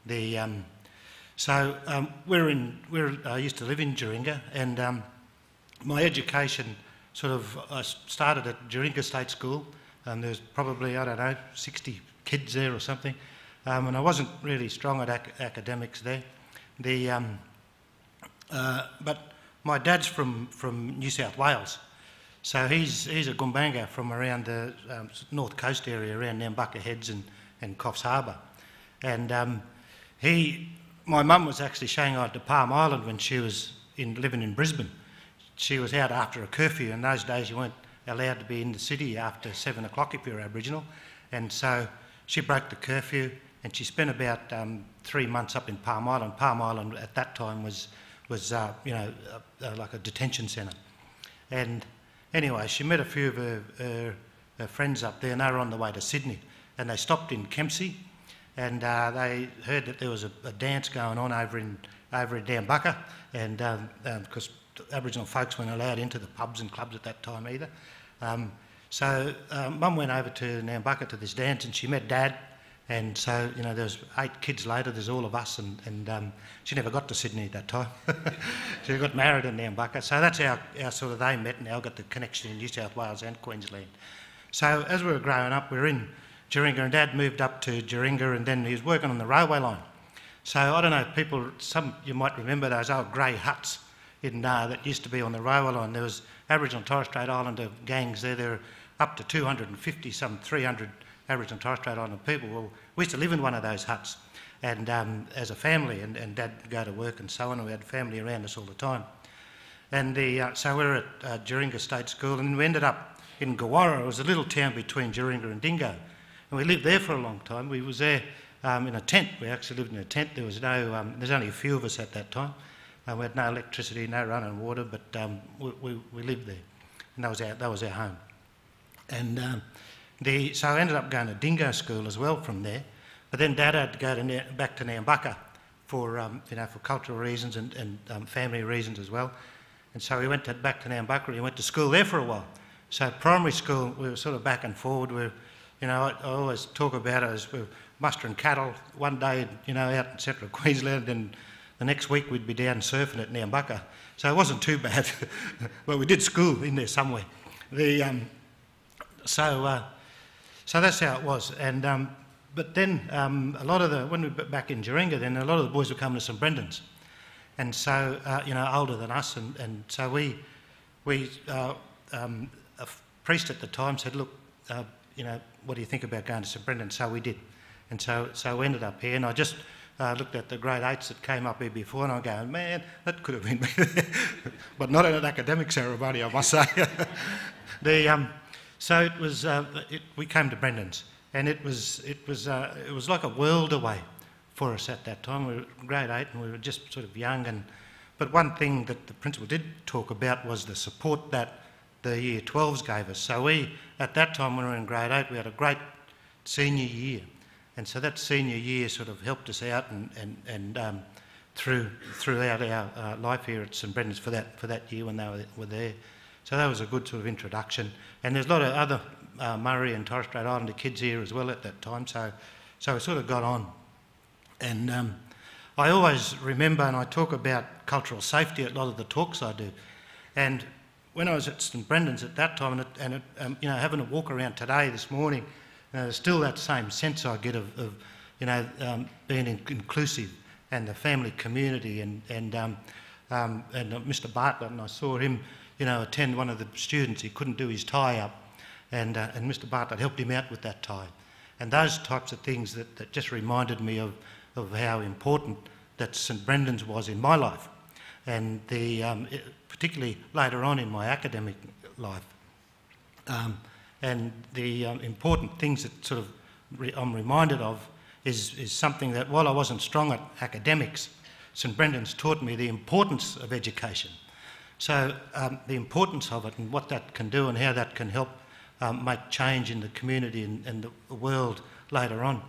I used to live in Jeringa, and my education I started at Jeringa State School. There's probably, 60 kids there or something, and I wasn't really strong at academics there. But my dad's from New South Wales, so he's a Gumbanga from around the North Coast area, around Nambucca Heads and Coffs Harbour, and my mum was actually Shanghaied to Palm Island when she was living in Brisbane. She was out after a curfew. In those days you weren't allowed to be in the city after 7 o'clock if you're Aboriginal, and so she broke the curfew, and she spent about 3 months up in Palm Island. Palm Island at that time was was like a detention centre. And anyway, she met a few of her friends up there, and they were on the way to Sydney. And they stopped in Kempsey, and they heard that there was a dance going on over in Nambucca, and because Aboriginal folks weren't allowed into the pubs and clubs at that time either. So Mum went over to Nambucca to this dance, and she met Dad. And so, there was 8 kids later, there's all of us, and she never got to Sydney at that time. She got married in Nambucca. So that's how sort of they met, and now got the connection in New South Wales and Queensland. So as we were growing up, we were in Jeringa, and Dad moved up to Jeringa, and then he was working on the railway line. So I don't know, you might remember those old grey huts that used to be on the railway line. There was Aboriginal and Torres Strait Islander gangs there. There were up to 250, some 300 Aboriginal and Torres Strait Islander people. Well, we used to live in one of those huts, and as a family, and Dad would go to work and so on, and we had family around us all the time. And so we were at Jeringa State School, and we ended up in Gawara. It was a little town between Jeringa and Dingo, and we lived there for a long time. We was there in a tent. We actually lived in a tent. There was no, there's only a few of us at that time. We had no electricity, no running water, but we lived there, and that was our home. And so I ended up going to Dingo School as well from there, but then Dad had to go back to Nambucca for for cultural reasons and family reasons as well. And so he went back to Nambucca, and he went to school there for a while. So primary school, we were sort of back and forward. I always talk about it as we were mustering cattle one day, out in central Queensland, and the next week we'd be down surfing at Nambucca. So it wasn't too bad, but we did school in there somewhere. So that's how it was. And but then a lot of when we were back in Jeringa, then a lot of the boys were coming to St Brendan's, and so older than us, and so a priest at the time said, look, what do you think about going to St Brendan's? So we did, and so we ended up here, and I just looked at the grade 8s that came up here before, and I'm going, man, that could have been me, but not at an academic ceremony, I must say. So it was. We came to Brendan's, and it was like a world away for us at that time. We were grade 8, and we were just sort of young. But one thing that the principal did talk about was the support that the Year 12s gave us. So at that time when we were in grade 8, we had a great senior year, and so that senior year sort of helped us out and throughout our life here at St Brendan's for that year when they were there. So that was a good sort of introduction. And there's a lot of other Murray and Torres Strait Islander kids here as well at that time, so we sort of got on. And I always remember, and I talk about cultural safety at a lot of the talks I do, and when I was at St Brendan's at that time, and having a walk around today, this morning, there's still that same sense I get of being inclusive, and the family community, and Mr Bartlett, and I saw him attend one of the students. He couldn't do his tie up, and Mr Bartlett helped him out with that tie. And those types of things that just reminded me of how important that St Brendan's was in my life, and particularly later on in my academic life. And the important things that sort of I'm reminded of is something that while I wasn't strong at academics, St Brendan's taught me the importance of education. So the importance of it and what that can do and how that can help make change in the community and the world later on.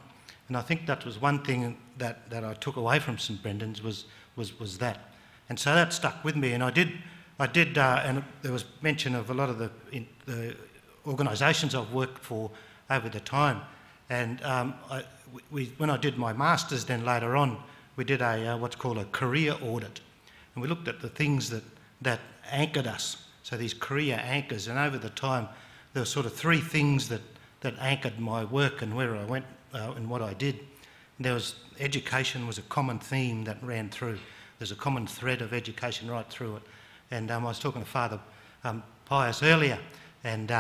And I think that was one thing that I took away from St Brendan's was that. And so that stuck with me, and I did, and there was mention of a lot of the organisations I've worked for over the time. And when I did my masters then later on, we did what's called a career audit, and we looked at the things that anchored us. So these career anchors, and over the time there were sort of 3 things that anchored my work and where I went and what I did. And there was education was a common theme that ran through. There's a common thread of education right through it. And I was talking to Father Pius earlier, and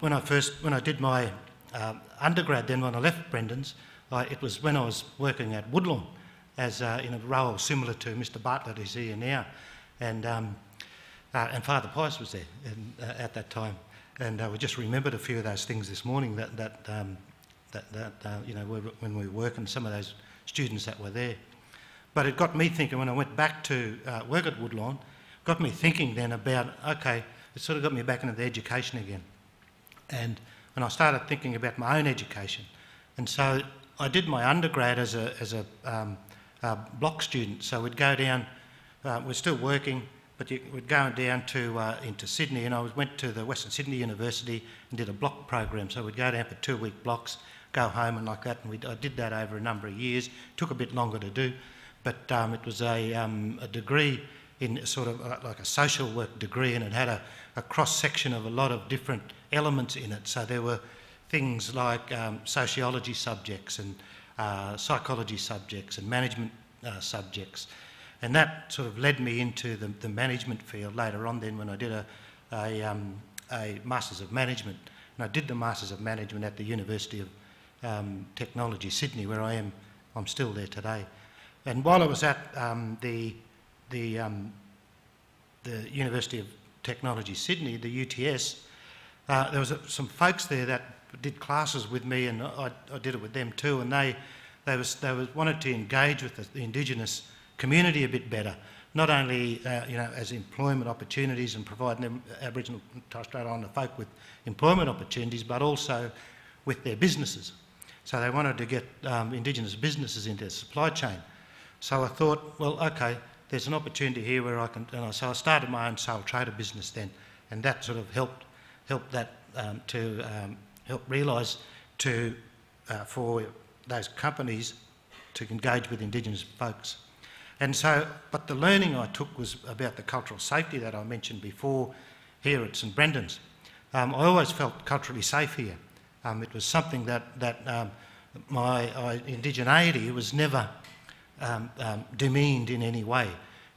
when I did my undergrad, then when I left Brendan's, it was when I was working at Woodlawn as in a role similar to Mr Bartlett is here now, and Father Pius was there at that time, and we just remembered a few of those things this morning when we were working, some of those students that were there. But it got me thinking when I went back to work at Woodlawn, got me thinking then about, okay, it sort of got me back into the education again. And when I started thinking about my own education. And so I did my undergrad as a block student. So we'd go down, we're still working, but we'd go down to into Sydney, and I went to the Western Sydney University and did a block program. So we'd go down for 2-week blocks, go home and like that, and I did that over a number of years. Took a bit longer to do, but it was a degree in sort of like a social work degree, and it had a cross-section of a lot of different elements in it. So there were things like sociology subjects and psychology subjects and management subjects. And that sort of led me into the management field later on then when I did a Masters of Management. And I did the Masters of Management at the University of Technology, Sydney, where I'm still there today. And while I was at the University of Technology, Sydney, the UTS, there was some folks there that did classes with me, and I did it with them too, and they wanted to engage with the Indigenous community a bit better, not only as employment opportunities and providing them Aboriginal and Torres Strait Islander folk with employment opportunities, but also with their businesses. So they wanted to get Indigenous businesses into their supply chain. So I thought, well, okay, there's an opportunity here where I can, so I started my own sole trader business then, and that sort of helped that to help realise for those companies to engage with Indigenous folks. And so, but the learning I took was about the cultural safety that I mentioned before here at St Brendan's. I always felt culturally safe here. It was something that my indigeneity was never demeaned in any way.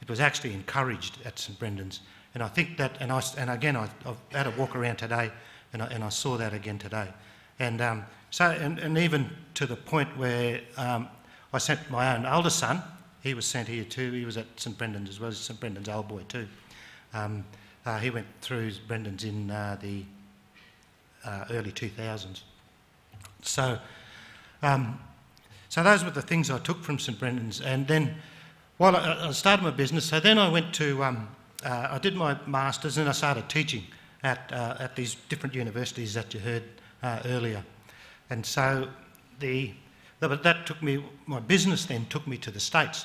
It was actually encouraged at St Brendan's. And I think that, and again, I've had a walk around today and I saw that again today. And and even to the point where I sent my own older son. He was sent here too. He was at St Brendan's as well as St Brendan's old boy too. He went through St Brendan's in the early 2000s. So those were the things I took from St Brendan's. And then while I started my business, so then I went to, I did my masters and I started teaching at these different universities that you heard earlier. And so that took me, my business then took me to the States.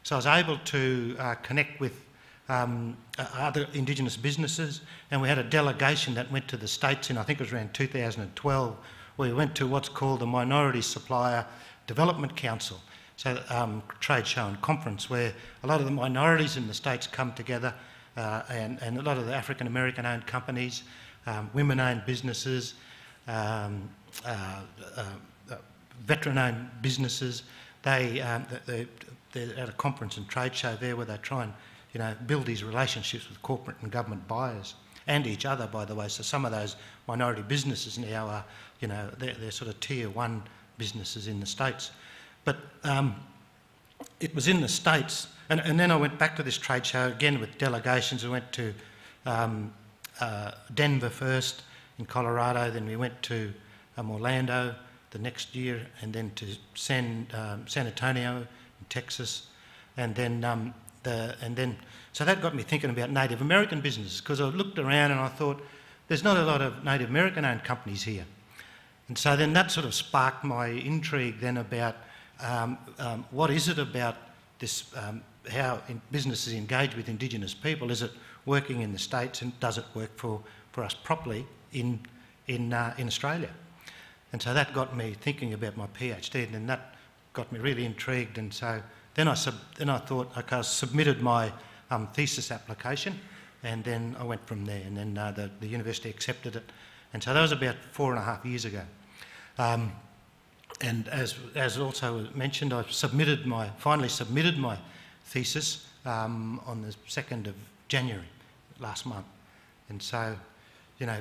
So I was able to connect with other Indigenous businesses, and we had a delegation that went to the States in, I think it was around 2012, where we went to what's called the Minority Supplier Development Council, so trade show and conference, where a lot of the minorities in the States come together, and a lot of the African American owned companies, women owned businesses, veteran-owned businesses. They're at a conference and trade show there where they try and build these relationships with corporate and government buyers and each other, by the way. So some of those minority businesses now are, they're sort of tier one businesses in the States. But it was in the States, and then I went back to this trade show again with delegations. We went to Denver first in Colorado, then we went to Orlando the next year, and then to San Antonio in Texas, and then so that got me thinking about Native American businesses, because I looked around and I thought there's not a lot of Native American owned companies here, and so then that sort of sparked my intrigue then about what is it about this, how businesses engage with Indigenous people. Is it working in the States, and does it work for us properly in Australia? And so that got me thinking about my PhD, and then that got me really intrigued. And so then I thought, okay, I submitted my thesis application, and then I went from there. And then the university accepted it, and so that was about 4.5 years ago. And as also mentioned, I finally submitted my thesis on the 2nd of January last month. And so, there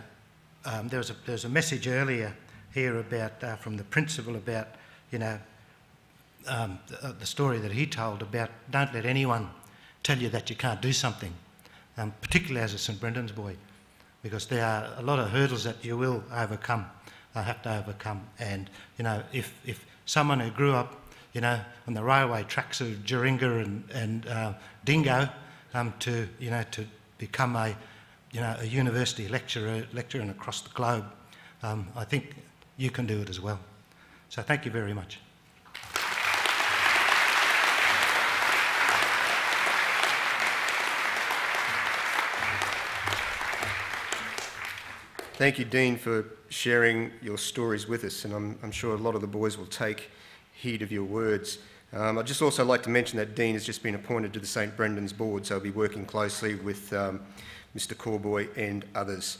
was a message earlier here about from the principal about the story that he told about don't let anyone tell you that you can't do something, particularly as a St Brendan's boy, because there are a lot of hurdles that you will have to overcome. And if someone who grew up on the railway tracks of Jeringa and Dingo, to become a university lecturer and across the globe. I think you can do it as well. So thank you very much. Thank you, Dean, for sharing your stories with us, and I'm sure a lot of the boys will take heed of your words. I'd just also like to mention that Dean has just been appointed to the St Brendan's board, so he'll be working closely with Mr Corboy and others.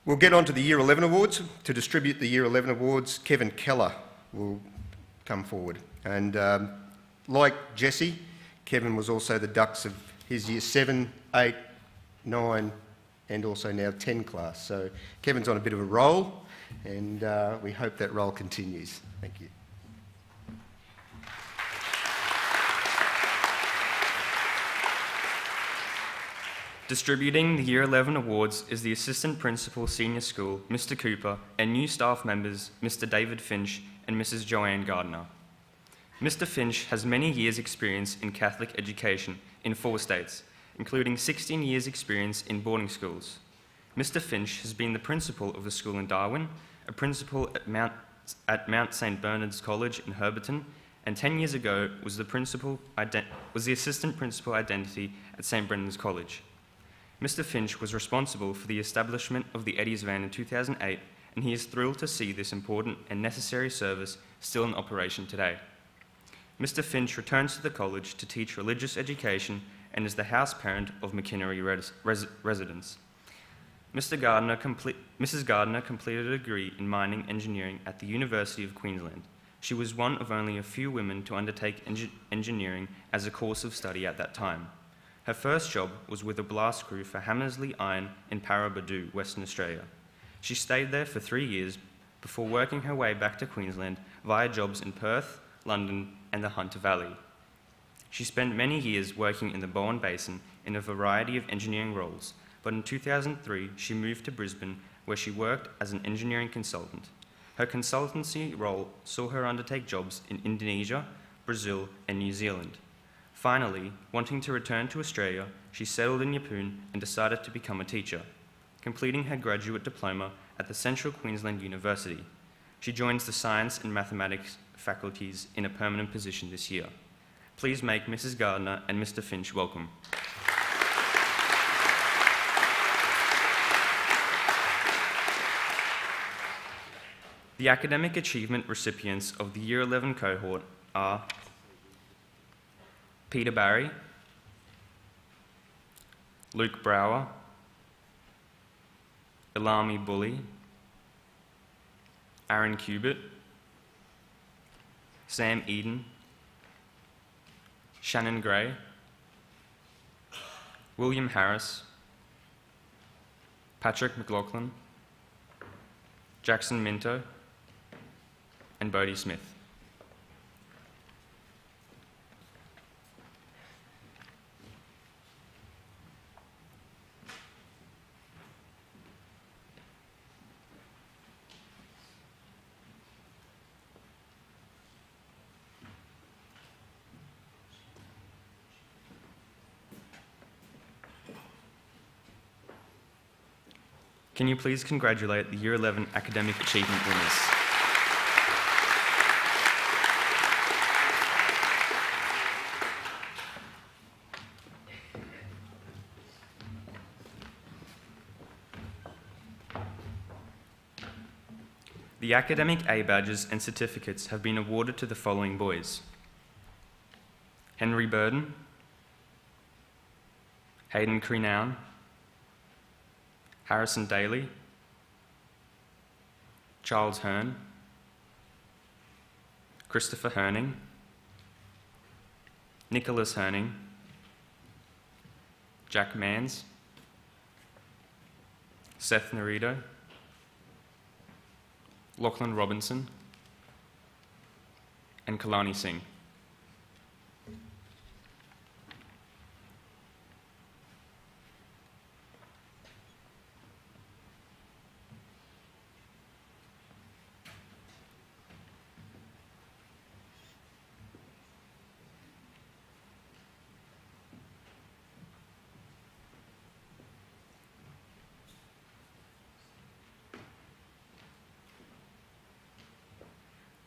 We'll get on to the Year 11 Awards. To distribute the Year 11 Awards, Kevin Keller will come forward. And like Jesse, Kevin was also the dux of his Year 7, 8, 9 and also now 10 class. So Kevin's on a bit of a roll, and we hope that roll continues. Thank you. Distributing the Year 11 Awards is the Assistant Principal Senior School, Mr Cooper, and new staff members, Mr David Finch and Mrs Joanne Gardner. Mr Finch has many years' experience in Catholic education in 4 states, including 16 years' experience in boarding schools. Mr Finch has been the principal of the school in Darwin, a principal at Mount St Bernard's College in Herberton, and 10 years ago was the assistant principal identity at St Brendan's College. Mr Finch was responsible for the establishment of the Eddie's van in 2008, and he is thrilled to see this important and necessary service still in operation today. Mr Finch returns to the college to teach religious education and is the house parent of McInnery residents. Mrs. Gardner completed a degree in mining engineering at the University of Queensland. She was one of only a few women to undertake engineering as a course of study at that time. Her first job was with a blast crew for Hammersley Iron in Paraburdoo, Western Australia. She stayed there for 3 years before working her way back to Queensland via jobs in Perth, London and the Hunter Valley. She spent many years working in the Bowen Basin in a variety of engineering roles, but in 2003 she moved to Brisbane where she worked as an engineering consultant. Her consultancy role saw her undertake jobs in Indonesia, Brazil and New Zealand. Finally, wanting to return to Australia, she settled in Yeppoon and decided to become a teacher, completing her graduate diploma at the Central Queensland University. She joins the Science and Mathematics faculties in a permanent position this year. Please make Mrs. Gardner and Mr. Finch welcome. The academic achievement recipients of the Year 11 cohort are Peter Barry, Luke Brower, Ilami Bully, Aaron Cubitt, Sam Eden, Shannon Gray, William Harris, Patrick McLaughlin, Jackson Minto, and Bodie Smith. Can you please congratulate the Year 11 academic achievement winners? The academic A badges and certificates have been awarded to the following boys: Henry Burden, Hayden Creanown, Harrison Daly, Charles Hearn, Christopher Herning, Nicholas Herning, Jack Mans, Seth Narito, Lachlan Robinson, and Kalani Singh.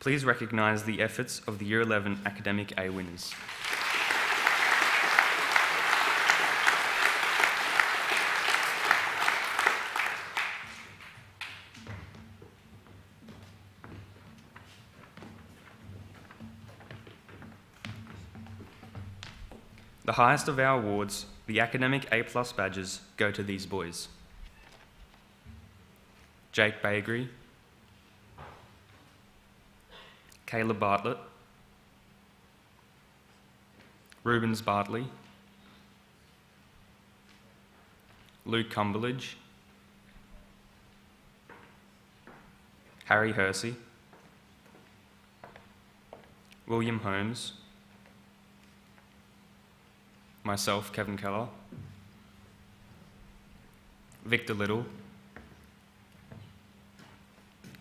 please recognise the efforts of the Year 11 Academic A winners. The highest of our awards, the Academic A+ badges, go to these boys: Jake Bagri, Caleb Bartlett, Rubens Bartley, Luke Cumberledge, Harry Hersey, William Holmes, myself, Kevin Keller, Victor Little,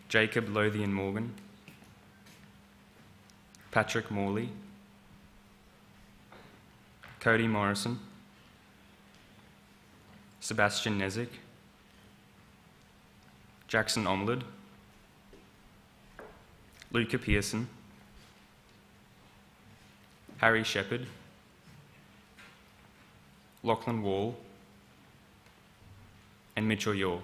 Jacob Lothian Morgan, Patrick Morley, Cody Morrison, Sebastian Nezik, Jackson Omlid, Luca Pearson, Harry Shepherd, Lachlan Wall, and Mitchell Yaw.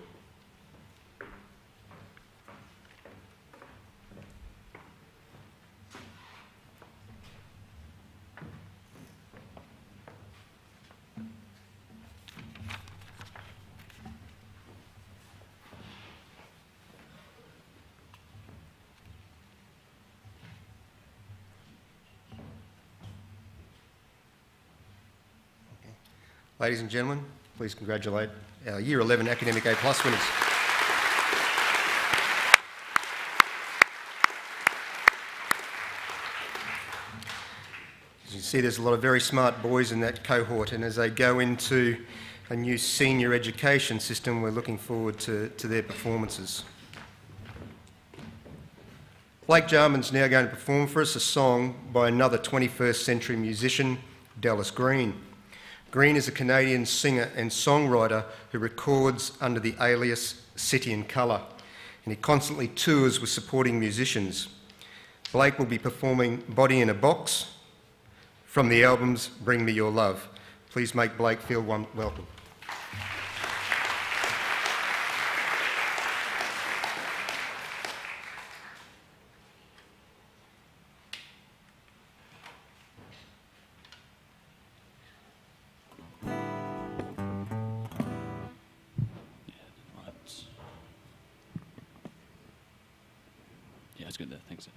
Ladies and gentlemen, please congratulate our Year 11 Academic A+ winners. As you can see, there's a lot of very smart boys in that cohort, and as they go into a new senior education system, we're looking forward to their performances. Blake Jarman's now going to perform for us a song by another 21st century musician, Dallas Green. Green is a Canadian singer and songwriter who records under the alias City and Colour, and he constantly tours with supporting musicians. Blake will be performing Body in a Box from the albums Bring Me Your Love. Please make Blake feel welcome. Yeah, it's good there. Thanks.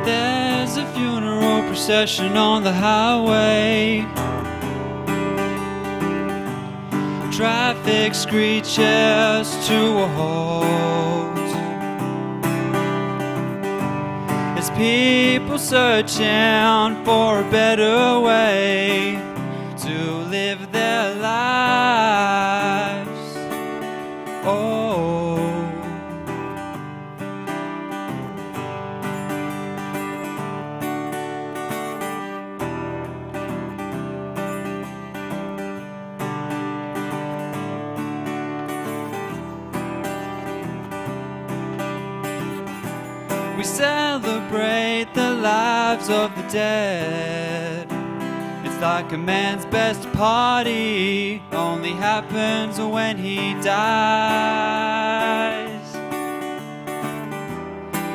There's a funeral procession on the highway. Traffic screeches to a halt as people searching for a better way to live their lives. Oh, we celebrate the lives of the dead. It's like a man's best party only happens when he dies.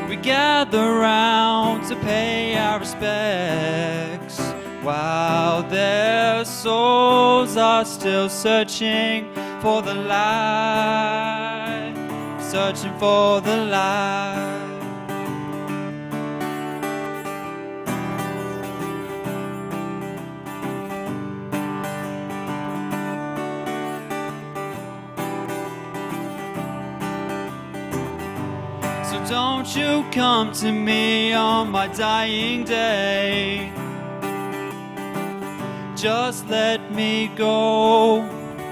We gather round to pay our respects while their souls are still searching for the light, searching for the light. So don't you come to me on my dying day. Just let me go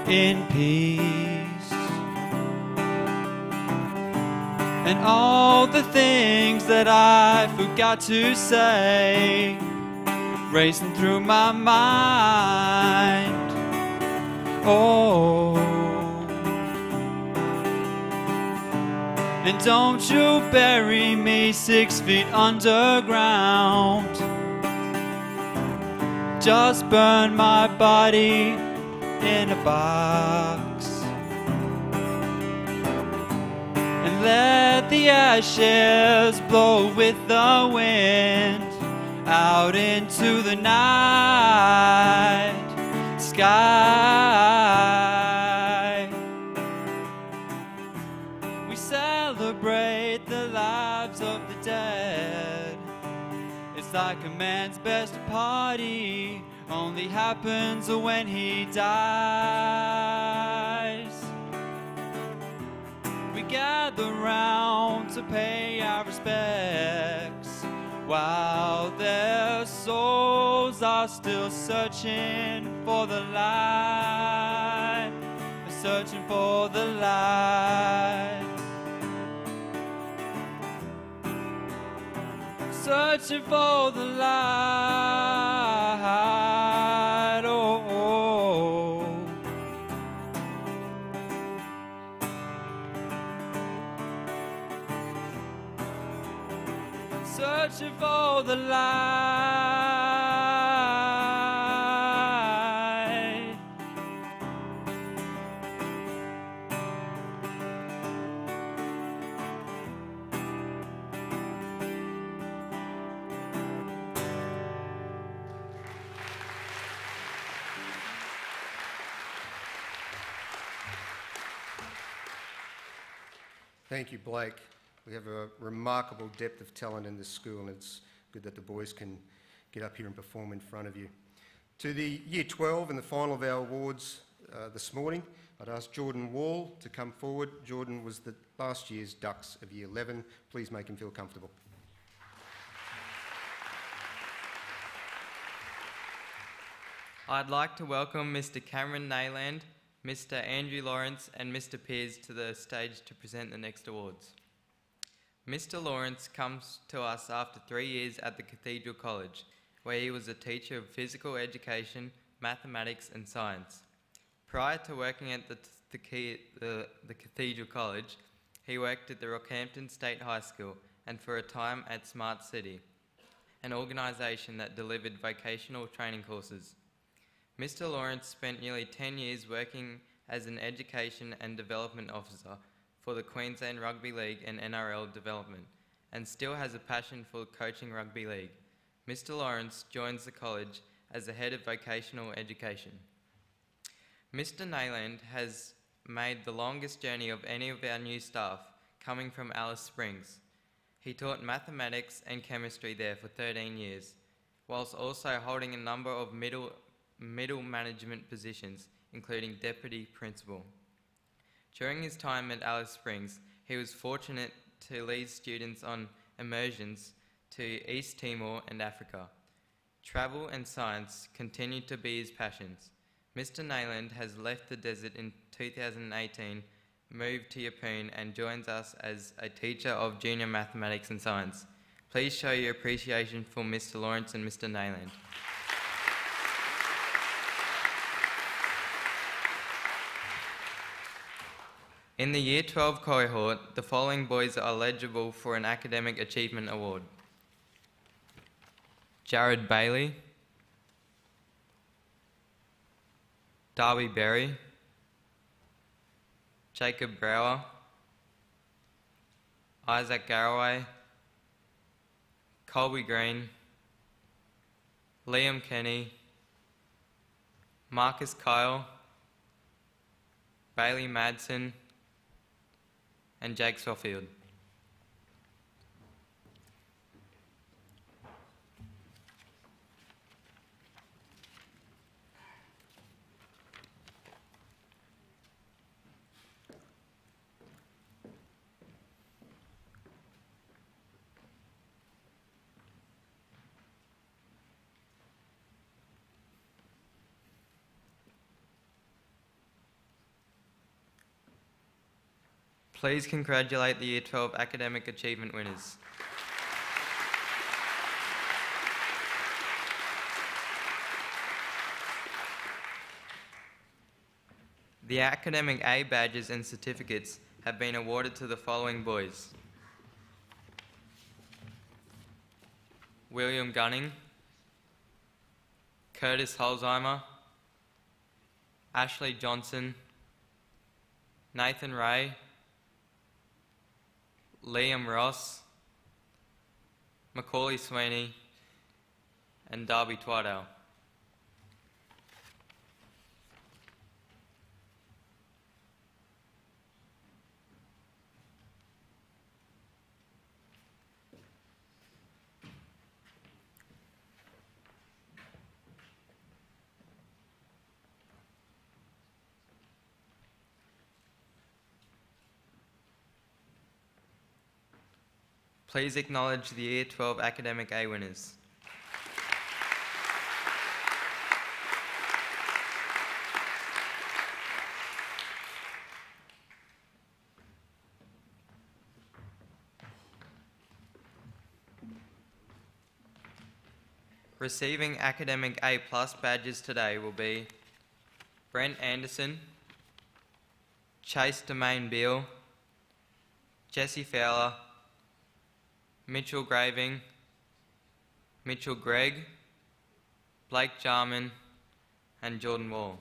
in peace. And all the things that I forgot to say racing through my mind. Oh, and don't you bury me 6 feet underground. Just burn my body in a box and let the ashes blow with the wind out into the night sky. We celebrate the lives of the dead. It's like a man's best party, only happens when he dies. We gather round to pay our respects while their souls are still searching for the light, searching for the light, searching for the light. Oh, oh. Searching for the light. Thank you, Blake. We have a remarkable depth of talent in this school, and it's good that the boys can get up here and perform in front of you. To the Year 12 and the final of our awards this morning, I'd ask Jordan Wall to come forward. Jordan was the last year's Dux of Year 11. Please make him feel comfortable. I'd like to welcome Mr. Cameron Nayland, Mr. Andrew Lawrence and Mr. Pears to the stage to present the next awards. Mr. Lawrence comes to us after 3 years at the Cathedral College, where he was a teacher of physical education, mathematics and science. Prior to working at the Cathedral College, he worked at the Rockhampton State High School and for a time at Smart City, an organisation that delivered vocational training courses. Mr. Lawrence spent nearly 10 years working as an education and development officer for the Queensland Rugby League and NRL development, and still has a passion for coaching rugby league. Mr. Lawrence joins the college as the head of vocational education. Mr. Nayland has made the longest journey of any of our new staff, coming from Alice Springs. He taught mathematics and chemistry there for 13 years, whilst also holding a number of middle management positions, including deputy principal. During his time at Alice Springs, he was fortunate to lead students on immersions to East Timor and Africa. Travel and science continued to be his passions. Mr. Nayland has left the desert in 2018, moved to Yeppoon and joins us as a teacher of junior mathematics and science. Please show your appreciation for Mr. Lawrence and Mr. Nayland. In the Year 12 cohort, the following boys are eligible for an Academic Achievement Award. Jared Bailey, Darby Berry, Jacob Brower, Isaac Garraway, Colby Green, Liam Kenny, Marcus Kyle, Bailey Madsen, and Jake Sawfield. Please congratulate the Year 12 academic achievement winners. The Academic A badges and certificates have been awarded to the following boys: William Gunning, Curtis Holzheimer, Ashley Johnson, Nathan Ray, Liam Ross, Macaulay Sweeney, and Darby Twidale. Please acknowledge the Year 12 Academic A winners. Receiving Academic A+ badges today will be Brent Anderson, Chase Domain Beale, Jesse Fowler, Mitchell Graving, Mitchell Gregg, Blake Jarman, and Jordan Wall.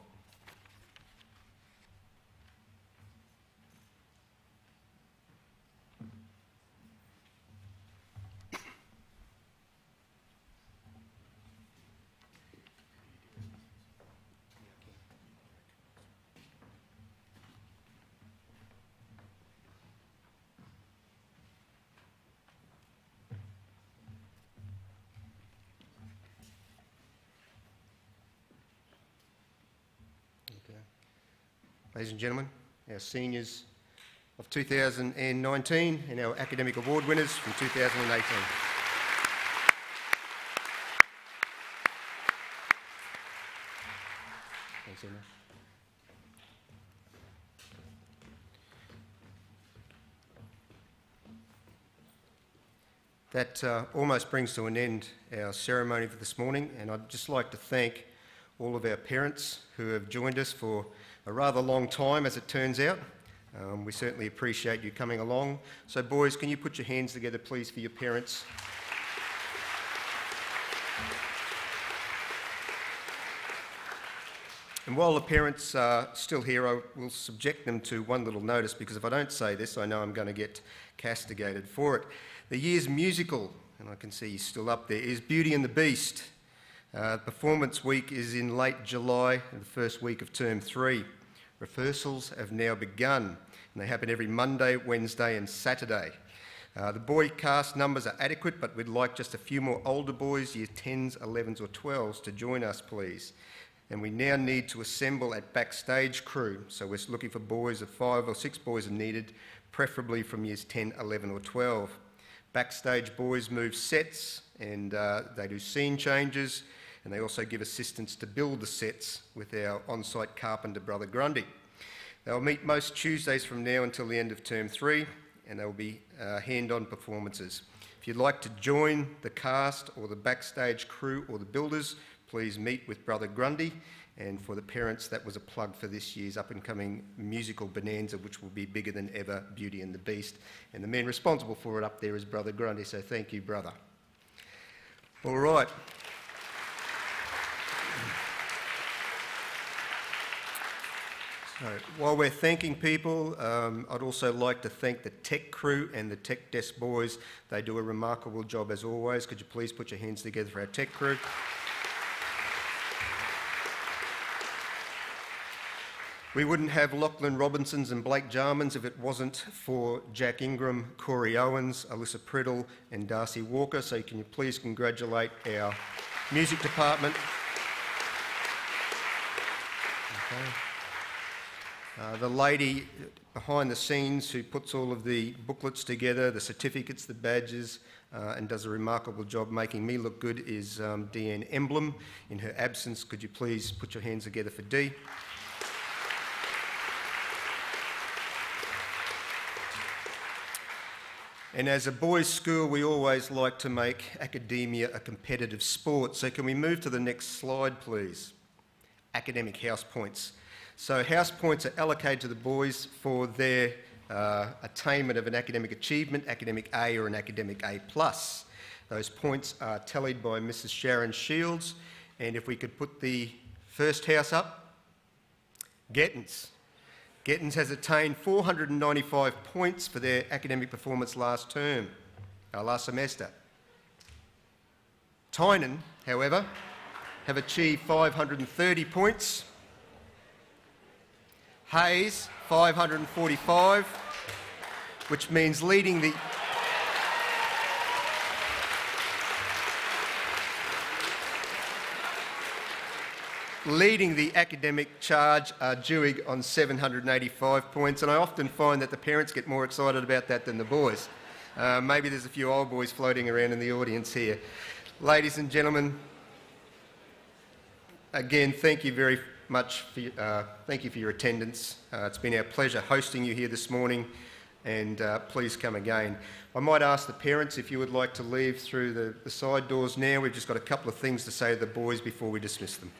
Ladies and gentlemen, our seniors of 2019 and our academic award winners from 2018. Thanks, Emma. That almost brings to an end our ceremony for this morning, and I'd just like to thank all of our parents who have joined us for a rather long time, as it turns out. We certainly appreciate you coming along. So boys, can you put your hands together please for your parents? And while the parents are still here, I will subject them to one little notice, because if I don't say this, I know I'm going to get castigated for it. The year's musical, and I can see you're still up there, is Beauty and the Beast. Performance week is in late July, the first week of term 3. Rehearsals have now begun, and they happen every Monday, Wednesday and Saturday. The boy cast numbers are adequate, but we'd like just a few more older boys, year 10s, 11s or 12s, to join us, please. And we now need to assemble at backstage crew, so we're looking for boys, 5 or 6 boys are needed, preferably from years 10, 11 or 12. Backstage boys move sets, and they do scene changes, and they also give assistance to build the sets with our on-site carpenter, Brother Grundy. They'll meet most Tuesdays from now until the end of term 3, and they'll be hand-on performances. If you'd like to join the cast or the backstage crew or the builders, please meet with Brother Grundy. And for the parents, that was a plug for this year's up-and-coming musical bonanza, which will be bigger than ever, Beauty and the Beast. And the man responsible for it up there is Brother Grundy, so thank you, brother. All right. So, while we're thanking people, I'd also like to thank the tech crew and the tech desk boys. They do a remarkable job as always. Could you please put your hands together for our tech crew? We wouldn't have Lachlan Robinsons and Blake Jarmans if it wasn't for Jack Ingram, Corey Owens, Alyssa Priddle and Darcy Walker. So can you please congratulate our music department. Okay. The lady behind the scenes who puts all of the booklets together, the certificates, the badges, and does a remarkable job making me look good is Deanne Emblem. In her absence, could you please put your hands together for Dee? And as a boys' school, we always like to make academia a competitive sport. So can we move to the next slide, please? Academic house points. So house points are allocated to the boys for their attainment of an academic achievement, academic A or an academic A+. Those points are tallied by Mrs. Sharon Shields. And if we could put the first house up, Gettins. Gettins has attained 495 points for their academic performance last semester. Tynan, however, have achieved 530 points. Hayes, 545, which means leading the academic charge are Dewey on 785 points, and I often find that the parents get more excited about that than the boys. Maybe there's a few old boys floating around in the audience here. Ladies and gentlemen, again, thank you very much thank you for your attendance. It's been our pleasure hosting you here this morning, and please come again. I might ask the parents if you would like to leave through the side doors now. We've just got a couple of things to say to the boys before we dismiss them.